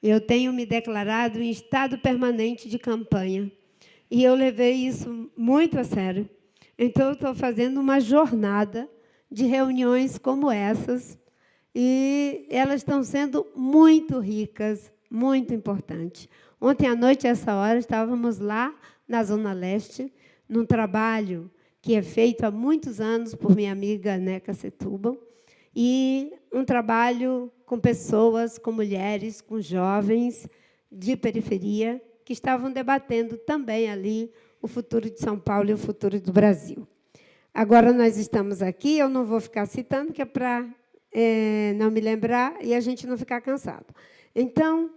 Eu tenho me declarado em estado permanente de campanha, e eu levei isso muito a sério. Então, eu estou fazendo uma jornada de reuniões como essas, e elas estão sendo muito ricas, muito importantes. Ontem à noite, a essa hora, estávamos lá na Zona Leste, num trabalho que é feito há muitos anos por minha amiga Neca Setúbal, e um trabalho com pessoas, com mulheres, com jovens de periferia, que estavam debatendo também ali o futuro de São Paulo e o futuro do Brasil. Agora, nós estamos aqui, eu não vou ficar citando, que é para não me lembrar e a gente não ficar cansado. Então,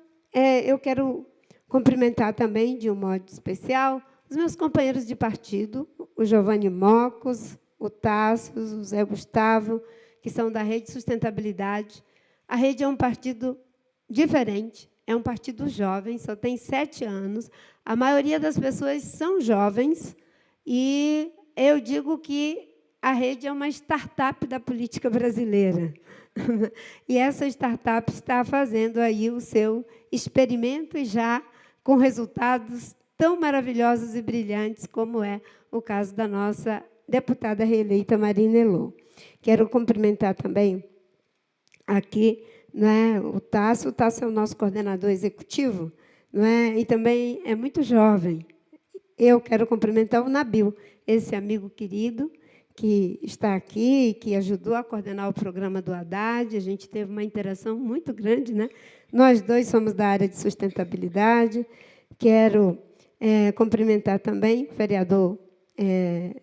eu quero cumprimentar também, de um modo especial, os meus companheiros de partido, o Giovanni Mocos, o Tassos, o Zé Gustavo, que são da Rede Sustentabilidade. A Rede é um partido diferente, é um partido jovem, só tem 7 anos. A maioria das pessoas são jovens, e eu digo que a Rede é uma startup da política brasileira. E essa startup está fazendo aí o seu experimento, e já com resultados tão maravilhosos e brilhantes, como é o caso da nossa deputada reeleita Marina Elô. Quero cumprimentar também aqui, né, o Tasso. O Tasso é o nosso coordenador executivo, não é? E também é muito jovem. Eu quero cumprimentar o Nabil, esse amigo querido que está aqui, que ajudou a coordenar o programa do Haddad. A gente teve uma interação muito grande, né? Nós dois somos da área de sustentabilidade. Quero cumprimentar também o vereador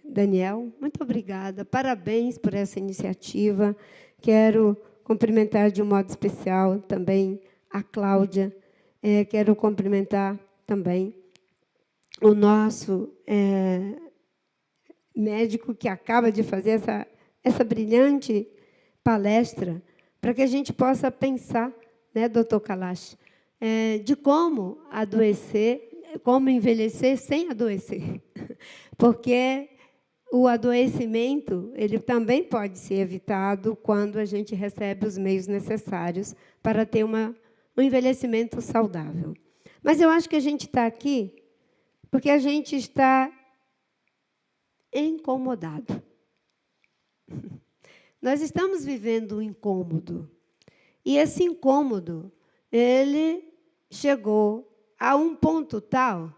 Daniel. Muito obrigada, parabéns por essa iniciativa. Quero cumprimentar de um modo especial também a Cláudia. Quero cumprimentar também o nosso médico, que acaba de fazer essa brilhante palestra, para que a gente possa pensar, né, doutor Kalash, de como adoecer, como envelhecer sem adoecer. Porque o adoecimento ele também pode ser evitado quando a gente recebe os meios necessários para ter um envelhecimento saudável. Mas eu acho que a gente está aqui porque a gente está incomodado. Nós estamos vivendo um incômodo. E esse incômodo, ele chegou a um ponto tal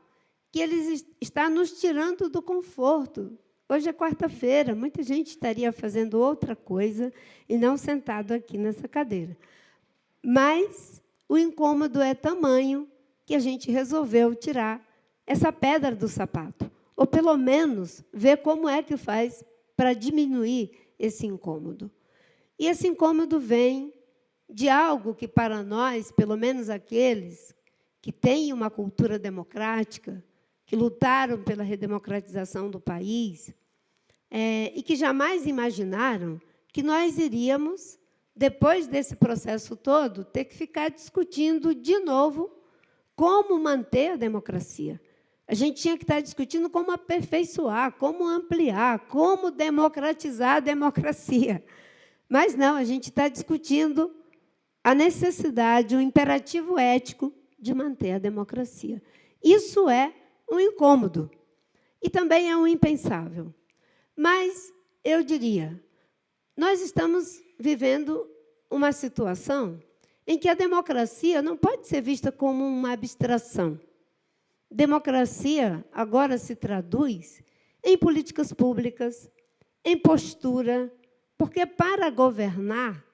que ele está nos tirando do conforto. Hoje é quarta-feira, muita gente estaria fazendo outra coisa e não sentado aqui nessa cadeira. Mas o incômodo é tamanho que a gente resolveu tirar essa pedra do sapato, ou, pelo menos, ver como é que faz para diminuir esse incômodo. E esse incômodo vem de algo que, para nós, pelo menos aqueles que têm uma cultura democrática, que lutaram pela redemocratização do país, e que jamais imaginaram que nós iríamos, depois desse processo todo, ter que ficar discutindo de novo como manter a democracia. A gente tinha que estar discutindo como aperfeiçoar, como ampliar, como democratizar a democracia. Mas não, a gente está discutindo a necessidade, o imperativo ético de manter a democracia. Isso é um incômodo e também é um impensável. Mas eu diria, nós estamos vivendo uma situação em que a democracia não pode ser vista como uma abstração. Democracia agora se traduz em políticas públicas, em postura, porque para governar,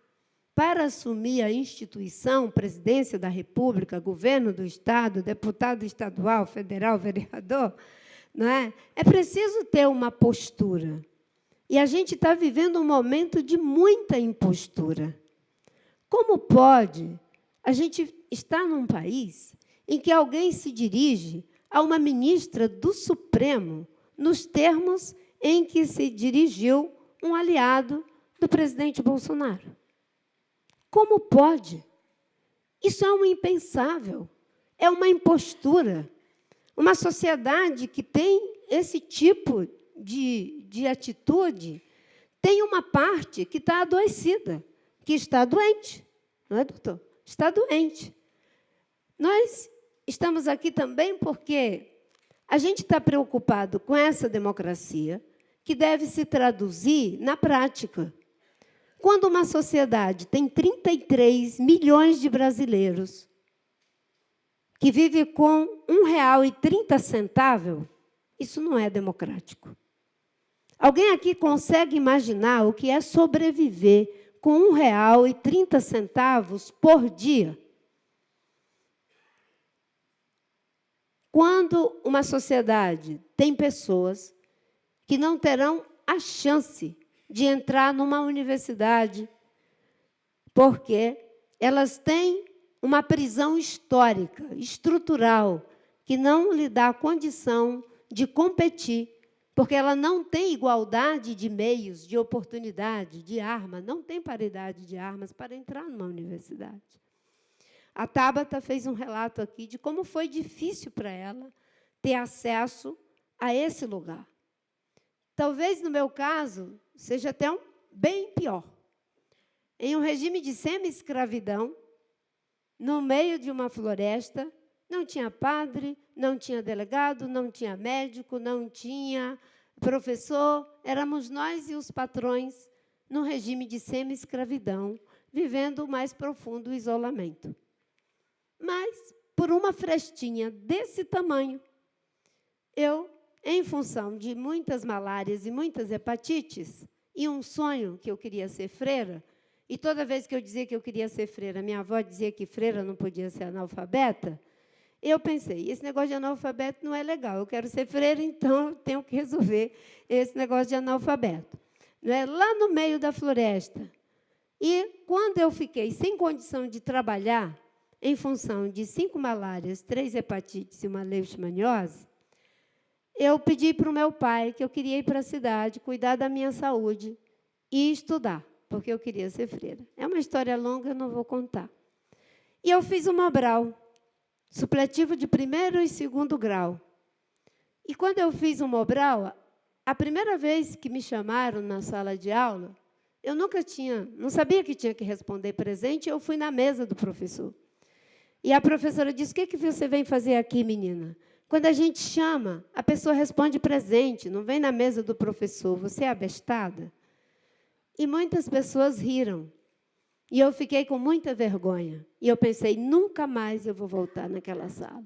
para assumir a instituição, presidência da República, governo do Estado, deputado estadual, federal, vereador, não é? É preciso ter uma postura. E a gente está vivendo um momento de muita impostura. Como pode a gente estar num país em que alguém se dirige a uma ministra do Supremo nos termos em que se dirigiu um aliado do presidente Bolsonaro? Como pode? Isso é um impensável, é uma impostura. Uma sociedade que tem esse tipo de atitude tem uma parte que está adoecida, que está doente. Não é, doutor? Está doente. Nós estamos aqui também porque a gente está preocupado com essa democracia que deve se traduzir na prática. Quando uma sociedade tem 33 milhões de brasileiros que vive com R$ 1,30, isso não é democrático. Alguém aqui consegue imaginar o que é sobreviver com R$ 1,30 por dia? Quando uma sociedade tem pessoas que não terão a chance de entrar numa universidade, porque elas têm uma prisão histórica, estrutural, que não lhe dá condição de competir, porque ela não tem igualdade de meios, de oportunidade, de arma, não tem paridade de armas para entrar numa universidade. A Tabata fez um relato aqui de como foi difícil para ela ter acesso a esse lugar. Talvez, no meu caso, seja até bem pior. Em um regime de semi-escravidão, no meio de uma floresta, não tinha padre, não tinha delegado, não tinha médico, não tinha professor, éramos nós e os patrões num regime de semi-escravidão, vivendo o mais profundo isolamento. Mas, por uma frestinha desse tamanho, eu, em função de muitas malárias e muitas hepatites, e um sonho que eu queria ser freira, e toda vez que eu dizia que eu queria ser freira, minha avó dizia que freira não podia ser analfabeta, eu pensei, esse negócio de analfabeto não é legal, eu quero ser freira, então eu tenho que resolver esse negócio de analfabeto. Não é? Lá no meio da floresta. E, quando eu fiquei sem condição de trabalhar, em função de 5 malárias, 3 hepatites e uma leishmaniose, eu pedi para o meu pai que eu queria ir para a cidade, cuidar da minha saúde e estudar, porque eu queria ser freira. É uma história longa, eu não vou contar. E eu fiz o Mobral, supletivo de 1º e 2º grau. E, quando eu fiz o Mobral, a primeira vez que me chamaram na sala de aula, eu não sabia que tinha que responder presente, eu fui na mesa do professor. E a professora disse, o que você vem fazer aqui, menina? Quando a gente chama, a pessoa responde presente, não vem na mesa do professor. Você é abestada? E muitas pessoas riram. E eu fiquei com muita vergonha. E eu pensei, nunca mais eu vou voltar naquela sala.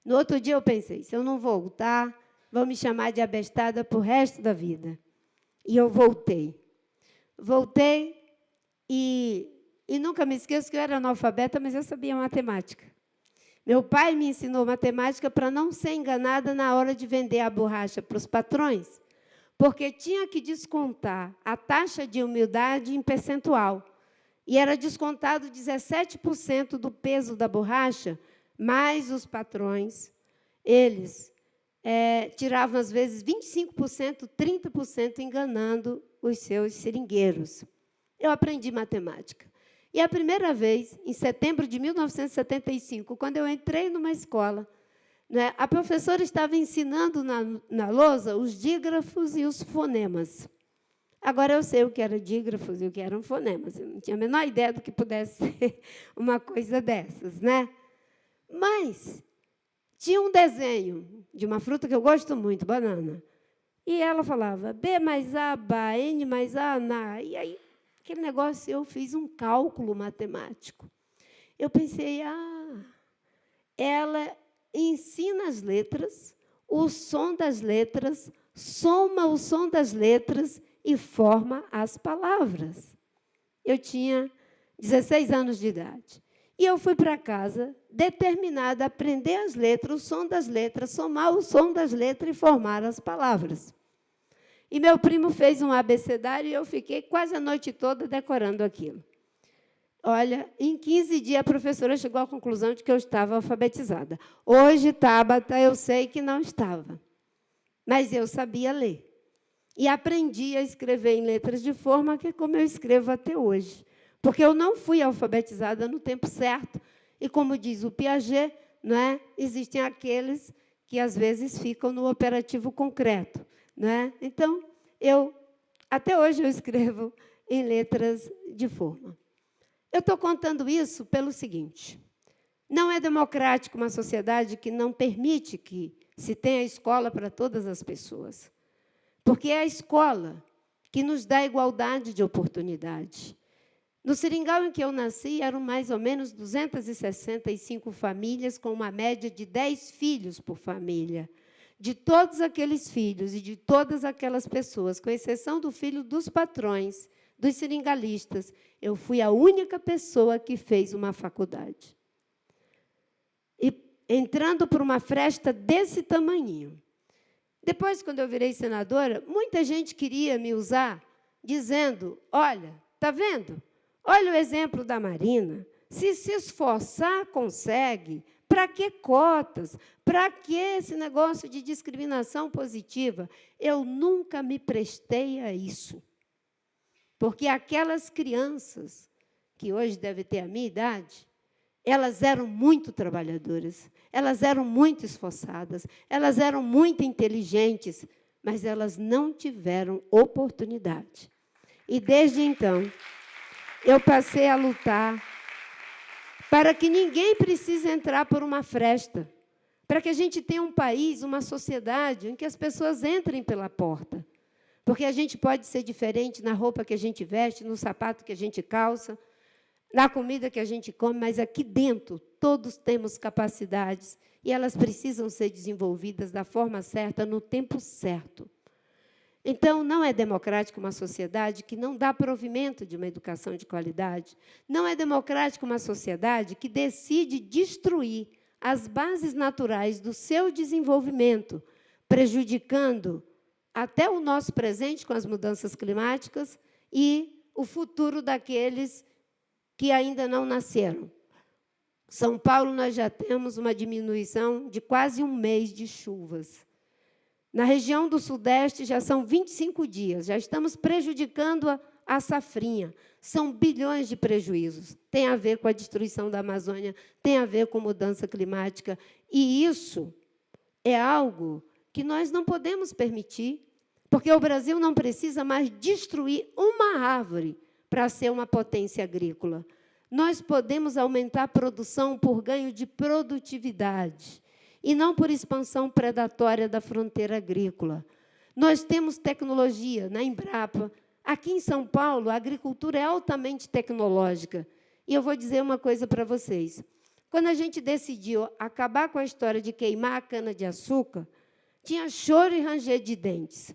No outro dia, eu pensei, se eu não voltar, vão me chamar de abestada para o resto da vida. E eu voltei. Voltei e nunca me esqueço que eu era analfabeta, mas eu sabia matemática. Meu pai me ensinou matemática para não ser enganada na hora de vender a borracha para os patrões, porque tinha que descontar a taxa de humildade em percentual. E era descontado 17% do peso da borracha, mas os patrões, eles tiravam, às vezes, 25%, 30%, enganando os seus seringueiros. Eu aprendi matemática. E a primeira vez, em setembro de 1975, quando eu entrei numa escola, né, a professora estava ensinando na lousa os dígrafos e os fonemas. Agora eu sei o que eram dígrafos e o que eram fonemas. Eu não tinha a menor ideia do que pudesse ser uma coisa dessas, né? Mas tinha um desenho de uma fruta que eu gosto muito, banana. E ela falava B mais A, Ba, N mais A, Na. E aí, aquele negócio, eu fiz um cálculo matemático. Eu pensei, ela ensina as letras, o som das letras, soma o som das letras e forma as palavras. Eu tinha 16 anos de idade. E eu fui para casa determinada a aprender as letras, o som das letras, somar o som das letras e formar as palavras. E meu primo fez um abecedário e eu fiquei quase a noite toda decorando aquilo. Olha, em 15 dias, a professora chegou à conclusão de que eu estava alfabetizada. Hoje, Tabata, eu sei que não estava, mas eu sabia ler. E aprendi a escrever em letras de forma que é como eu escrevo até hoje. Porque eu não fui alfabetizada no tempo certo. E, como diz o Piaget, não é? Existem aqueles que, às vezes, ficam no operativo concreto. Não é? Então, até hoje, eu escrevo em letras de forma. Eu estou contando isso pelo seguinte. Não é democrático uma sociedade que não permite que se tenha escola para todas as pessoas. Porque é a escola que nos dá igualdade de oportunidade. No Seringal em que eu nasci, eram mais ou menos 265 famílias, com uma média de 10 filhos por família. De todos aqueles filhos e de todas aquelas pessoas, com exceção do filho dos patrões, dos seringalistas, eu fui a única pessoa que fez uma faculdade. E entrando por uma fresta desse tamanhinho. Depois, quando eu virei senadora, muita gente queria me usar, dizendo, olha, está vendo? Olha o exemplo da Marina. Se esforçar, consegue. Para que cotas? Para que esse negócio de discriminação positiva? Eu nunca me prestei a isso. Porque aquelas crianças, que hoje devem ter a minha idade, Elas eram muito trabalhadoras, elas eram muito esforçadas, elas eram muito inteligentes, mas elas não tiveram oportunidade. E, desde então, eu passei a lutar para que ninguém precise entrar por uma fresta, para que a gente tenha um país, uma sociedade em que as pessoas entrem pela porta. Porque a gente pode ser diferente na roupa que a gente veste, no sapato que a gente calça, na comida que a gente come, mas aqui dentro todos temos capacidades e elas precisam ser desenvolvidas da forma certa, no tempo certo. Então, não é democrático uma sociedade que não dá provimento de uma educação de qualidade. Não é democrático uma sociedade que decide destruir as bases naturais do seu desenvolvimento, prejudicando até o nosso presente com as mudanças climáticas e o futuro daqueles que ainda não nasceram. São Paulo, nós já temos uma diminuição de quase um mês de chuvas. Na região do Sudeste, já são 25 dias, já estamos prejudicando a safrinha. São bilhões de prejuízos. Tem a ver com a destruição da Amazônia, tem a ver com mudança climática. E isso é algo que nós não podemos permitir, porque o Brasil não precisa mais destruir uma árvore para ser uma potência agrícola. Nós podemos aumentar a produção por ganho de produtividade e não por expansão predatória da fronteira agrícola. Nós temos tecnologia na Embrapa. Aqui em São Paulo, a agricultura é altamente tecnológica. E eu vou dizer uma coisa para vocês. Quando a gente decidiu acabar com a história de queimar a cana-de-açúcar, tinha choro e ranger de dentes.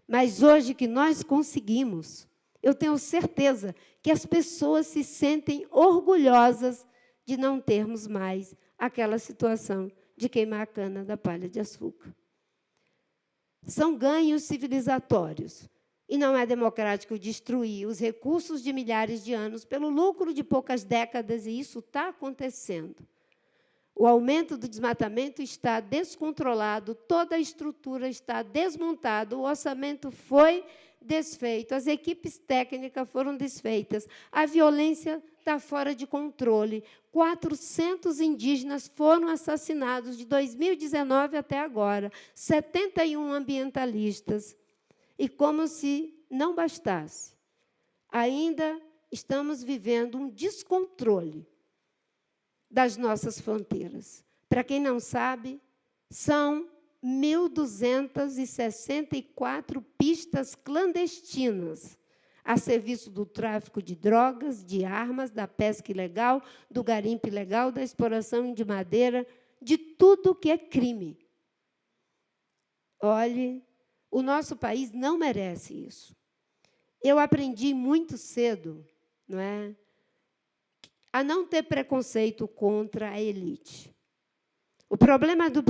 Mas hoje que nós conseguimos, eu tenho certeza que as pessoas se sentem orgulhosas de não termos mais aquela situação de queimar a cana da palha-de-açúcar. São ganhos civilizatórios. E não é democrático destruir os recursos de milhares de anos pelo lucro de poucas décadas, e isso está acontecendo. O aumento do desmatamento está descontrolado, toda a estrutura está desmontada, o orçamento foi desfeito, as equipes técnicas foram desfeitas, a violência está fora de controle. 400 indígenas foram assassinados de 2019 até agora, 71 ambientalistas. E, como se não bastasse, ainda estamos vivendo um descontrole das nossas fronteiras. Para quem não sabe, são 1.264 pistas clandestinas a serviço do tráfico de drogas, de armas, da pesca ilegal, do garimpo ilegal, da exploração de madeira, de tudo que é crime. Olhe, o nosso país não merece isso. Eu aprendi muito cedo, não é, a não ter preconceito contra a elite. O problema do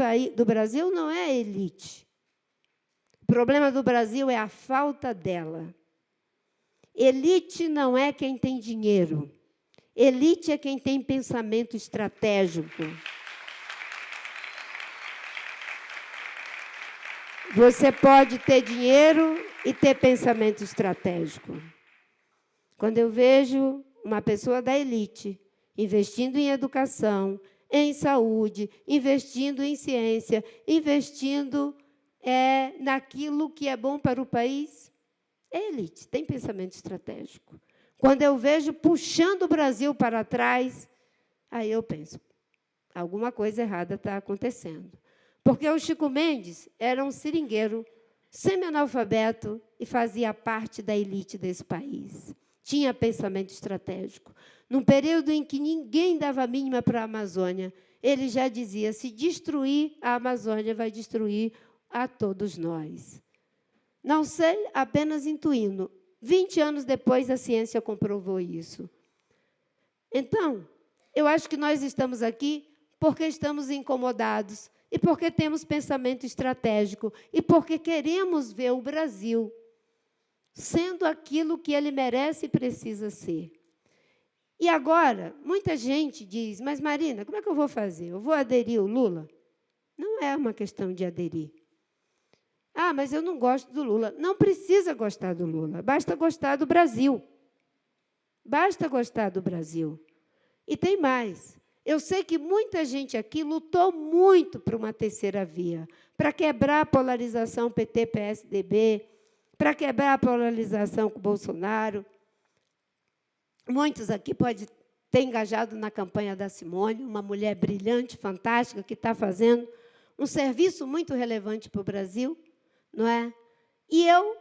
Brasil não é a elite. O problema do Brasil é a falta dela. Elite não é quem tem dinheiro. Elite é quem tem pensamento estratégico. Você pode ter dinheiro e ter pensamento estratégico. Quando eu vejo uma pessoa da elite investindo em educação, em saúde, investindo em ciência, investindo naquilo que é bom para o país, é elite, tem pensamento estratégico. Quando eu vejo puxando o Brasil para trás, aí eu penso, alguma coisa errada está acontecendo. Porque o Chico Mendes era um seringueiro semi-analfabeto e fazia parte da elite desse país. Tinha pensamento estratégico. Num período em que ninguém dava a mínima para a Amazônia, ele já dizia, se destruir a Amazônia, vai destruir a todos nós. Não sei, apenas intuindo. 20 anos depois, a ciência comprovou isso. Então, eu acho que nós estamos aqui porque estamos incomodados e porque temos pensamento estratégico e porque queremos ver o Brasil sendo aquilo que ele merece e precisa ser. E agora, muita gente diz, mas, Marina, como é que eu vou fazer? Eu vou aderir ao Lula? Não é uma questão de aderir. Ah, mas eu não gosto do Lula. Não precisa gostar do Lula, basta gostar do Brasil. Basta gostar do Brasil. E tem mais. Eu sei que muita gente aqui lutou muito por uma terceira via, para quebrar a polarização PT-PSDB, para quebrar a polarização com o Bolsonaro. Muitos aqui podem ter engajado na campanha da Simone, uma mulher brilhante, fantástica, que está fazendo um serviço muito relevante para o Brasil, não é? E eu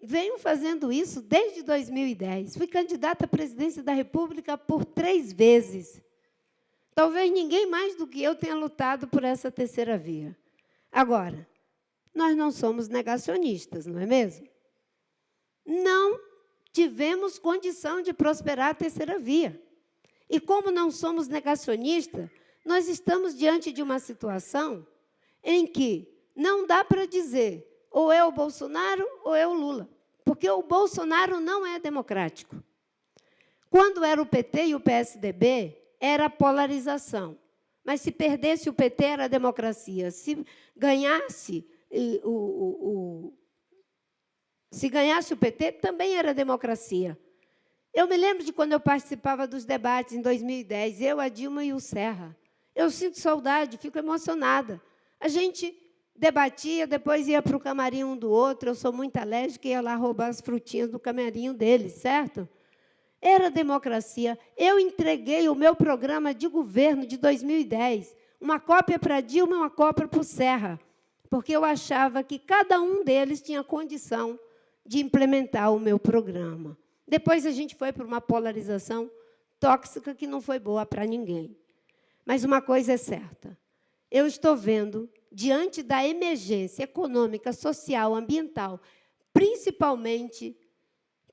venho fazendo isso desde 2010. Fui candidata à presidência da República por 3 vezes. Talvez ninguém mais do que eu tenha lutado por essa terceira via. Agora, nós não somos negacionistas, não é mesmo? Não tivemos condição de prosperar a terceira via. E como não somos negacionistas, nós estamos diante de uma situação em que não dá para dizer ou é o Bolsonaro ou é o Lula, porque o Bolsonaro não é democrático. Quando era o PT e o PSDB, era polarização. Mas, se perdesse o PT, era democracia. Se ganhasse o PT, também era democracia. Eu me lembro de quando eu participava dos debates em 2010, eu, a Dilma e o Serra. Eu sinto saudade, fico emocionada. A gente debatia, depois ia para o camarim um do outro, eu sou muito alérgica, ia lá roubar as frutinhas do camarim deles, certo? Era democracia. Eu entreguei o meu programa de governo de 2010, uma cópia para Dilma e uma cópia para o Serra, porque eu achava que cada um deles tinha condição de implementar o meu programa. Depois a gente foi para uma polarização tóxica que não foi boa para ninguém. Mas uma coisa é certa, eu estou vendo, diante da emergência econômica, social, ambiental, principalmente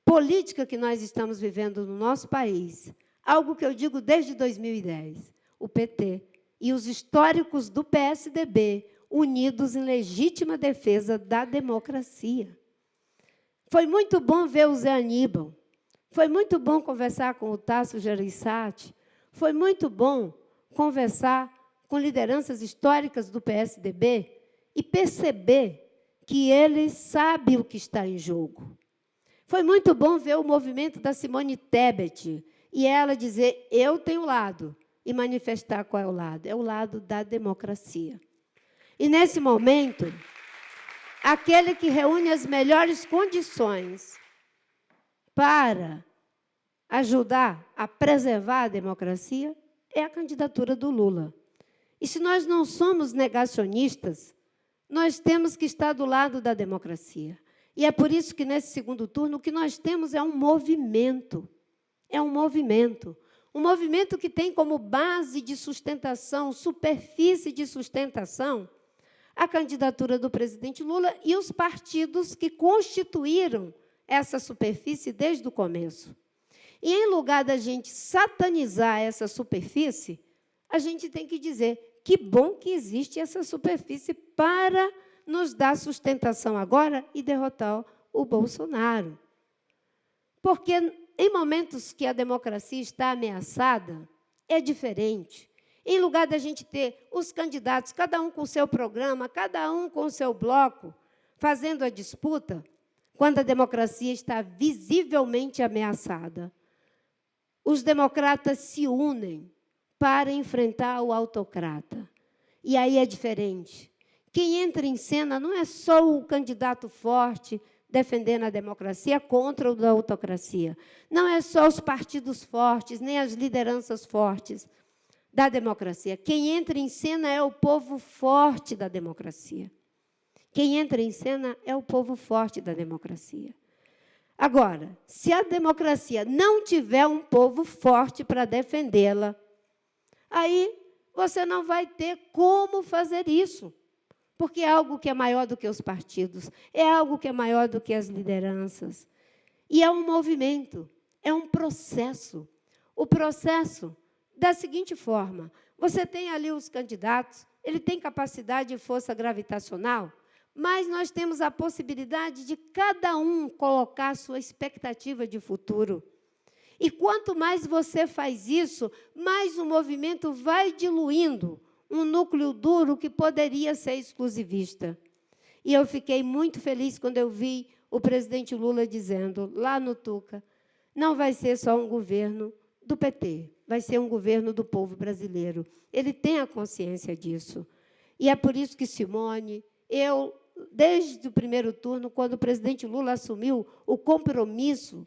política que nós estamos vivendo no nosso país, algo que eu digo desde 2010, o PT e os históricos do PSDB unidos em legítima defesa da democracia. Foi muito bom ver o Zé Aníbal, foi muito bom conversar com o Tasso Gereissati, foi muito bom conversar com lideranças históricas do PSDB e perceber que ele sabe o que está em jogo. Foi muito bom ver o movimento da Simone Tebet e ela dizer, eu tenho lado, e manifestar qual é o lado. É o lado da democracia. E, nesse momento, aquele que reúne as melhores condições para ajudar a preservar a democracia é a candidatura do Lula. E, se nós não somos negacionistas, nós temos que estar do lado da democracia. E é por isso que, nesse segundo turno, o que nós temos é um movimento. É um movimento. Um movimento que tem como base de sustentação, superfície de sustentação, a candidatura do presidente Lula e os partidos que constituíram essa superfície desde o começo. E, em lugar da gente satanizar essa superfície, a gente tem que dizer que bom que existe essa superfície para nos dar sustentação agora e derrotar o Bolsonaro. Porque, em momentos que a democracia está ameaçada, é diferente. Em lugar da gente ter os candidatos, cada um com o seu programa, cada um com o seu bloco, fazendo a disputa, quando a democracia está visivelmente ameaçada, os democratas se unem para enfrentar o autocrata. E aí é diferente. Quem entra em cena não é só o candidato forte defendendo a democracia contra o da autocracia. Não é só os partidos fortes, nem as lideranças fortes da democracia. Quem entra em cena é o povo forte da democracia. Quem entra em cena é o povo forte da democracia. Agora, se a democracia não tiver um povo forte para defendê-la, aí você não vai ter como fazer isso. Porque é algo que é maior do que os partidos, é algo que é maior do que as lideranças. E é um movimento, é um processo. O processo da seguinte forma, você tem ali os candidatos, ele tem capacidade e força gravitacional, mas nós temos a possibilidade de cada um colocar a sua expectativa de futuro. E quanto mais você faz isso, mais o movimento vai diluindo um núcleo duro que poderia ser exclusivista. E eu fiquei muito feliz quando eu vi o presidente Lula dizendo, lá no Tuca, não vai ser só um governo do PT, vai ser um governo do povo brasileiro. Ele tem a consciência disso. E é por isso que Simone, desde o primeiro turno, quando o presidente Lula assumiu o compromisso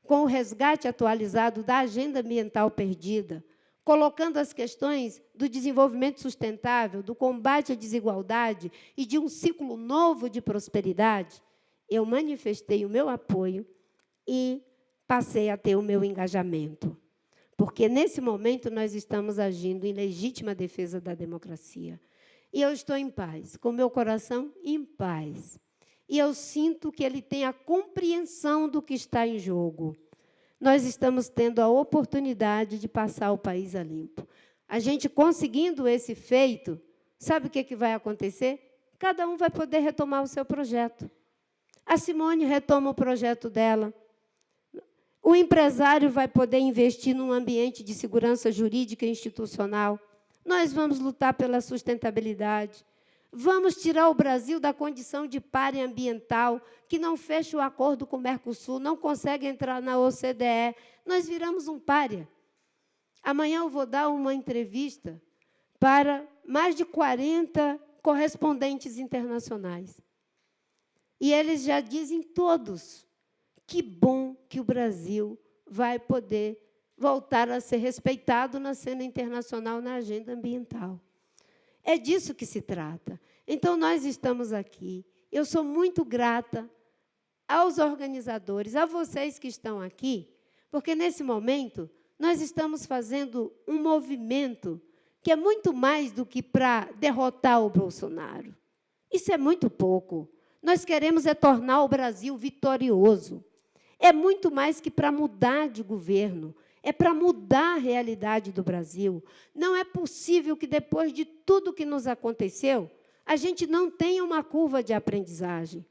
com o resgate atualizado da agenda ambiental perdida, colocando as questões do desenvolvimento sustentável, do combate à desigualdade e de um ciclo novo de prosperidade, eu manifestei o meu apoio e passei a ter o meu engajamento. Porque, nesse momento, nós estamos agindo em legítima defesa da democracia. E eu estou em paz, com o meu coração em paz. E eu sinto que ele tem a compreensão do que está em jogo. Nós estamos tendo a oportunidade de passar o país a limpo. A gente conseguindo esse feito, sabe o que vai acontecer? Cada um vai poder retomar o seu projeto. A Simone retoma o projeto dela. O empresário vai poder investir num ambiente de segurança jurídica e institucional. Nós vamos lutar pela sustentabilidade. Vamos tirar o Brasil da condição de pária ambiental, que não fecha o acordo com o Mercosul, não consegue entrar na OCDE. Nós viramos um pária. Amanhã eu vou dar uma entrevista para mais de 40 correspondentes internacionais. E eles já dizem todos que bom que o Brasil vai poder voltar a ser respeitado na cena internacional, na agenda ambiental. É disso que se trata. Então, nós estamos aqui. Eu sou muito grata aos organizadores, a vocês que estão aqui, porque, nesse momento, nós estamos fazendo um movimento que é muito mais do que para derrotar o Bolsonaro. Isso é muito pouco. Nós queremos tornar o Brasil vitorioso. É muito mais que para mudar de governo. É para mudar a realidade do Brasil. Não é possível que, depois de tudo que nos aconteceu, a gente não tenha uma curva de aprendizagem.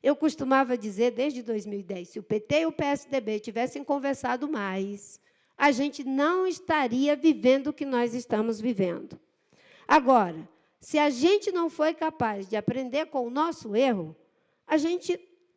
Eu costumava dizer, desde 2010, se o PT e o PSDB tivessem conversado mais, a gente não estaria vivendo o que nós estamos vivendo. Agora, se a gente não foi capaz de aprender com o nosso erro,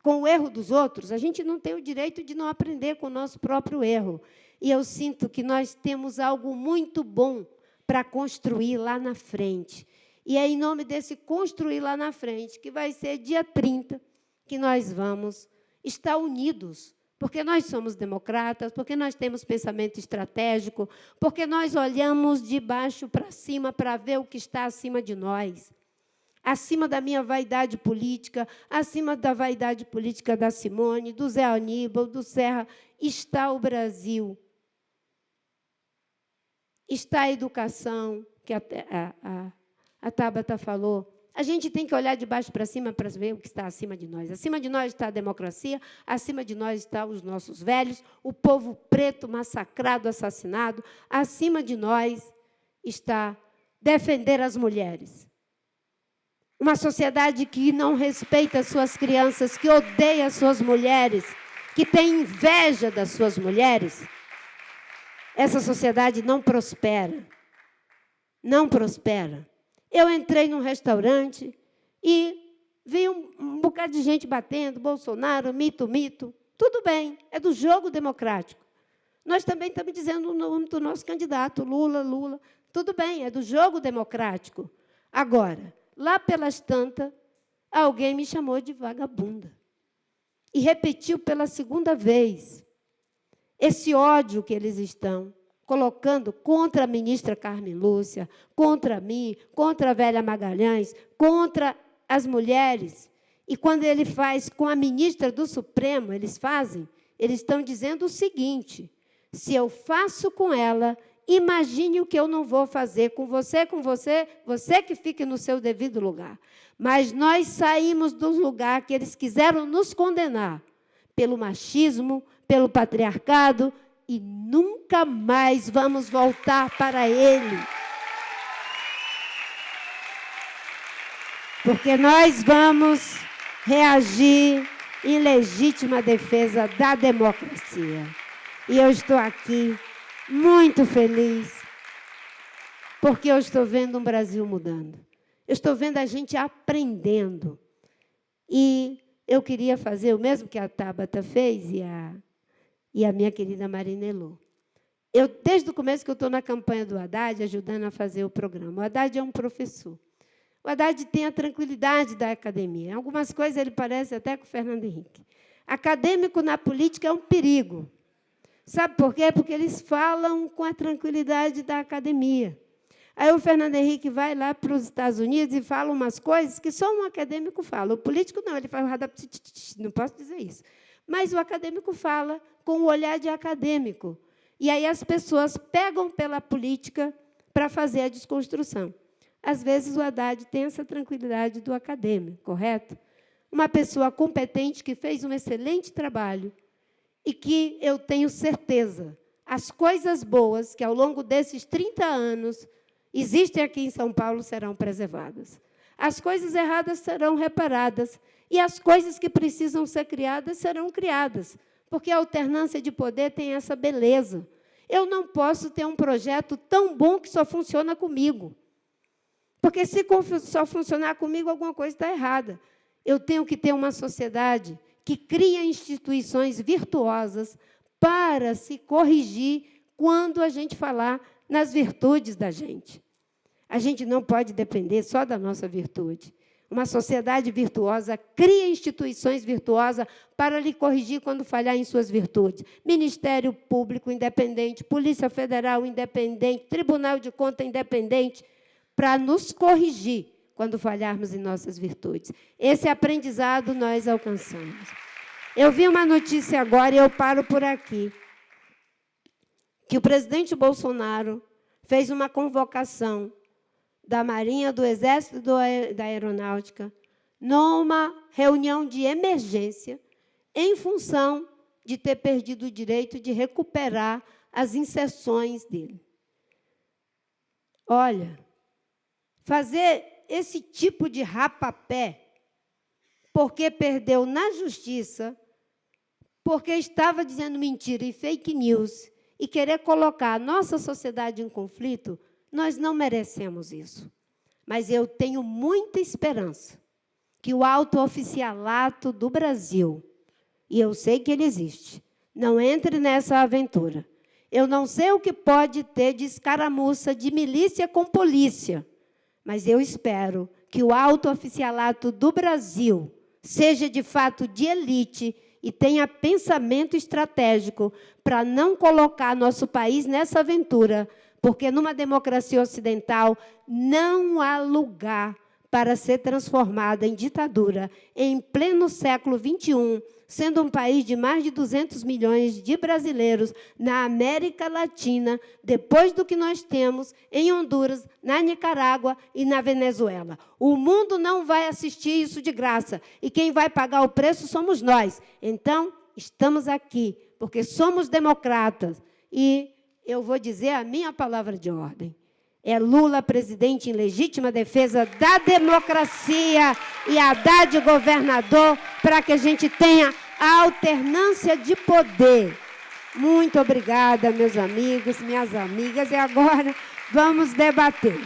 com o erro dos outros, a gente não tem o direito de não aprender com o nosso próprio erro. E eu sinto que nós temos algo muito bom para construir lá na frente. E é em nome desse construir lá na frente, que vai ser dia 30, que nós vamos estar unidos, porque nós somos democratas, porque nós temos pensamento estratégico, porque nós olhamos de baixo para cima para ver o que está acima de nós. Acima da minha vaidade política, acima da vaidade política da Simone, do Zé Aníbal, do Serra, está o Brasil. Está a educação, que a Tabata falou. A gente tem que olhar de baixo para cima para ver o que está acima de nós. Acima de nós está a democracia, acima de nós estão os nossos velhos, o povo preto massacrado, assassinado. Acima de nós está defender as mulheres. Uma sociedade que não respeita as suas crianças, que odeia as suas mulheres, que tem inveja das suas mulheres. Essa sociedade não prospera. Não prospera. Eu entrei num restaurante e vi um bocado de gente batendo, Bolsonaro, mito, mito. Tudo bem, é do jogo democrático. Nós também estamos dizendo o nome do nosso candidato, Lula, Lula. Tudo bem, é do jogo democrático. Agora, lá pelas tantas, alguém me chamou de vagabunda. E repetiu pela segunda vez. Esse ódio que eles estão colocando contra a ministra Carmen Lúcia, contra mim, contra a velha Magalhães, contra as mulheres. E quando ele faz com a ministra do Supremo, eles estão dizendo o seguinte: se eu faço com ela, imagine o que eu não vou fazer com você, você que fique no seu devido lugar. Mas nós saímos do lugar que eles quiseram nos condenar, pelo machismo, pelo patriarcado, e nunca mais vamos voltar para ele. Porque nós vamos reagir em legítima defesa da democracia. E eu estou aqui muito feliz, porque eu estou vendo um Brasil mudando. Eu estou vendo a gente aprendendo. E eu queria fazer o mesmo que a Tabata fez e a minha querida Marinelô. desde o começo que eu estou na campanha do Haddad, ajudando a fazer o programa. O Haddad é um professor. O Haddad tem a tranquilidade da academia. Em algumas coisas, ele parece até com o Fernando Henrique. Acadêmico na política é um perigo. Sabe por quê? Porque eles falam com a tranquilidade da academia. Aí o Fernando Henrique vai lá para os Estados Unidos e fala umas coisas que só um acadêmico fala. O político não, ele fala, não posso dizer isso. Mas o acadêmico fala com o olhar de acadêmico. E aí as pessoas pegam pela política para fazer a desconstrução. Às vezes, o Haddad tem essa tranquilidade do acadêmico, correto? Uma pessoa competente que fez um excelente trabalho e que, eu tenho certeza, as coisas boas que, ao longo desses 30 anos, existem aqui em São Paulo serão preservadas. As coisas erradas serão reparadas e as coisas que precisam ser criadas serão criadas, porque a alternância de poder tem essa beleza. Eu não posso ter um projeto tão bom que só funciona comigo. Porque, se só funcionar comigo, alguma coisa está errada. Eu tenho que ter uma sociedade que cria instituições virtuosas para se corrigir quando a gente falar nas virtudes da gente. A gente não pode depender só da nossa virtude. Uma sociedade virtuosa cria instituições virtuosas para lhe corrigir quando falhar em suas virtudes. Ministério Público independente, Polícia Federal independente, Tribunal de Contas independente, para nos corrigir quando falharmos em nossas virtudes. Esse aprendizado nós alcançamos. Eu vi uma notícia agora, e eu paro por aqui, que o presidente Bolsonaro fez uma convocação da Marinha, do Exército e da Aeronáutica numa reunião de emergência em função de ter perdido o direito de recuperar as inserções dele. Olha, fazer esse tipo de rapapé, porque perdeu na justiça, porque estava dizendo mentira e fake news, e querer colocar a nossa sociedade em conflito, nós não merecemos isso. Mas eu tenho muita esperança que o alto oficialato do Brasil, e eu sei que ele existe, não entre nessa aventura. Eu não sei o que pode ter de escaramuça, de milícia com polícia, mas eu espero que o alto oficialato do Brasil seja, de fato, de elite e tenha pensamento estratégico para não colocar nosso país nessa aventura, porque, numa democracia ocidental, não há lugar para ser transformada em ditadura em pleno século XXI, sendo um país de mais de 200 milhões de brasileiros na América Latina, depois do que nós temos em Honduras, na Nicarágua e na Venezuela. O mundo não vai assistir isso de graça, e quem vai pagar o preço somos nós. Então, estamos aqui, porque somos democratas, e eu vou dizer a minha palavra de ordem. É Lula presidente em legítima defesa da democracia e Haddad governador, para que a gente tenha a alternância de poder. Muito obrigada, meus amigos, minhas amigas. E agora vamos debater.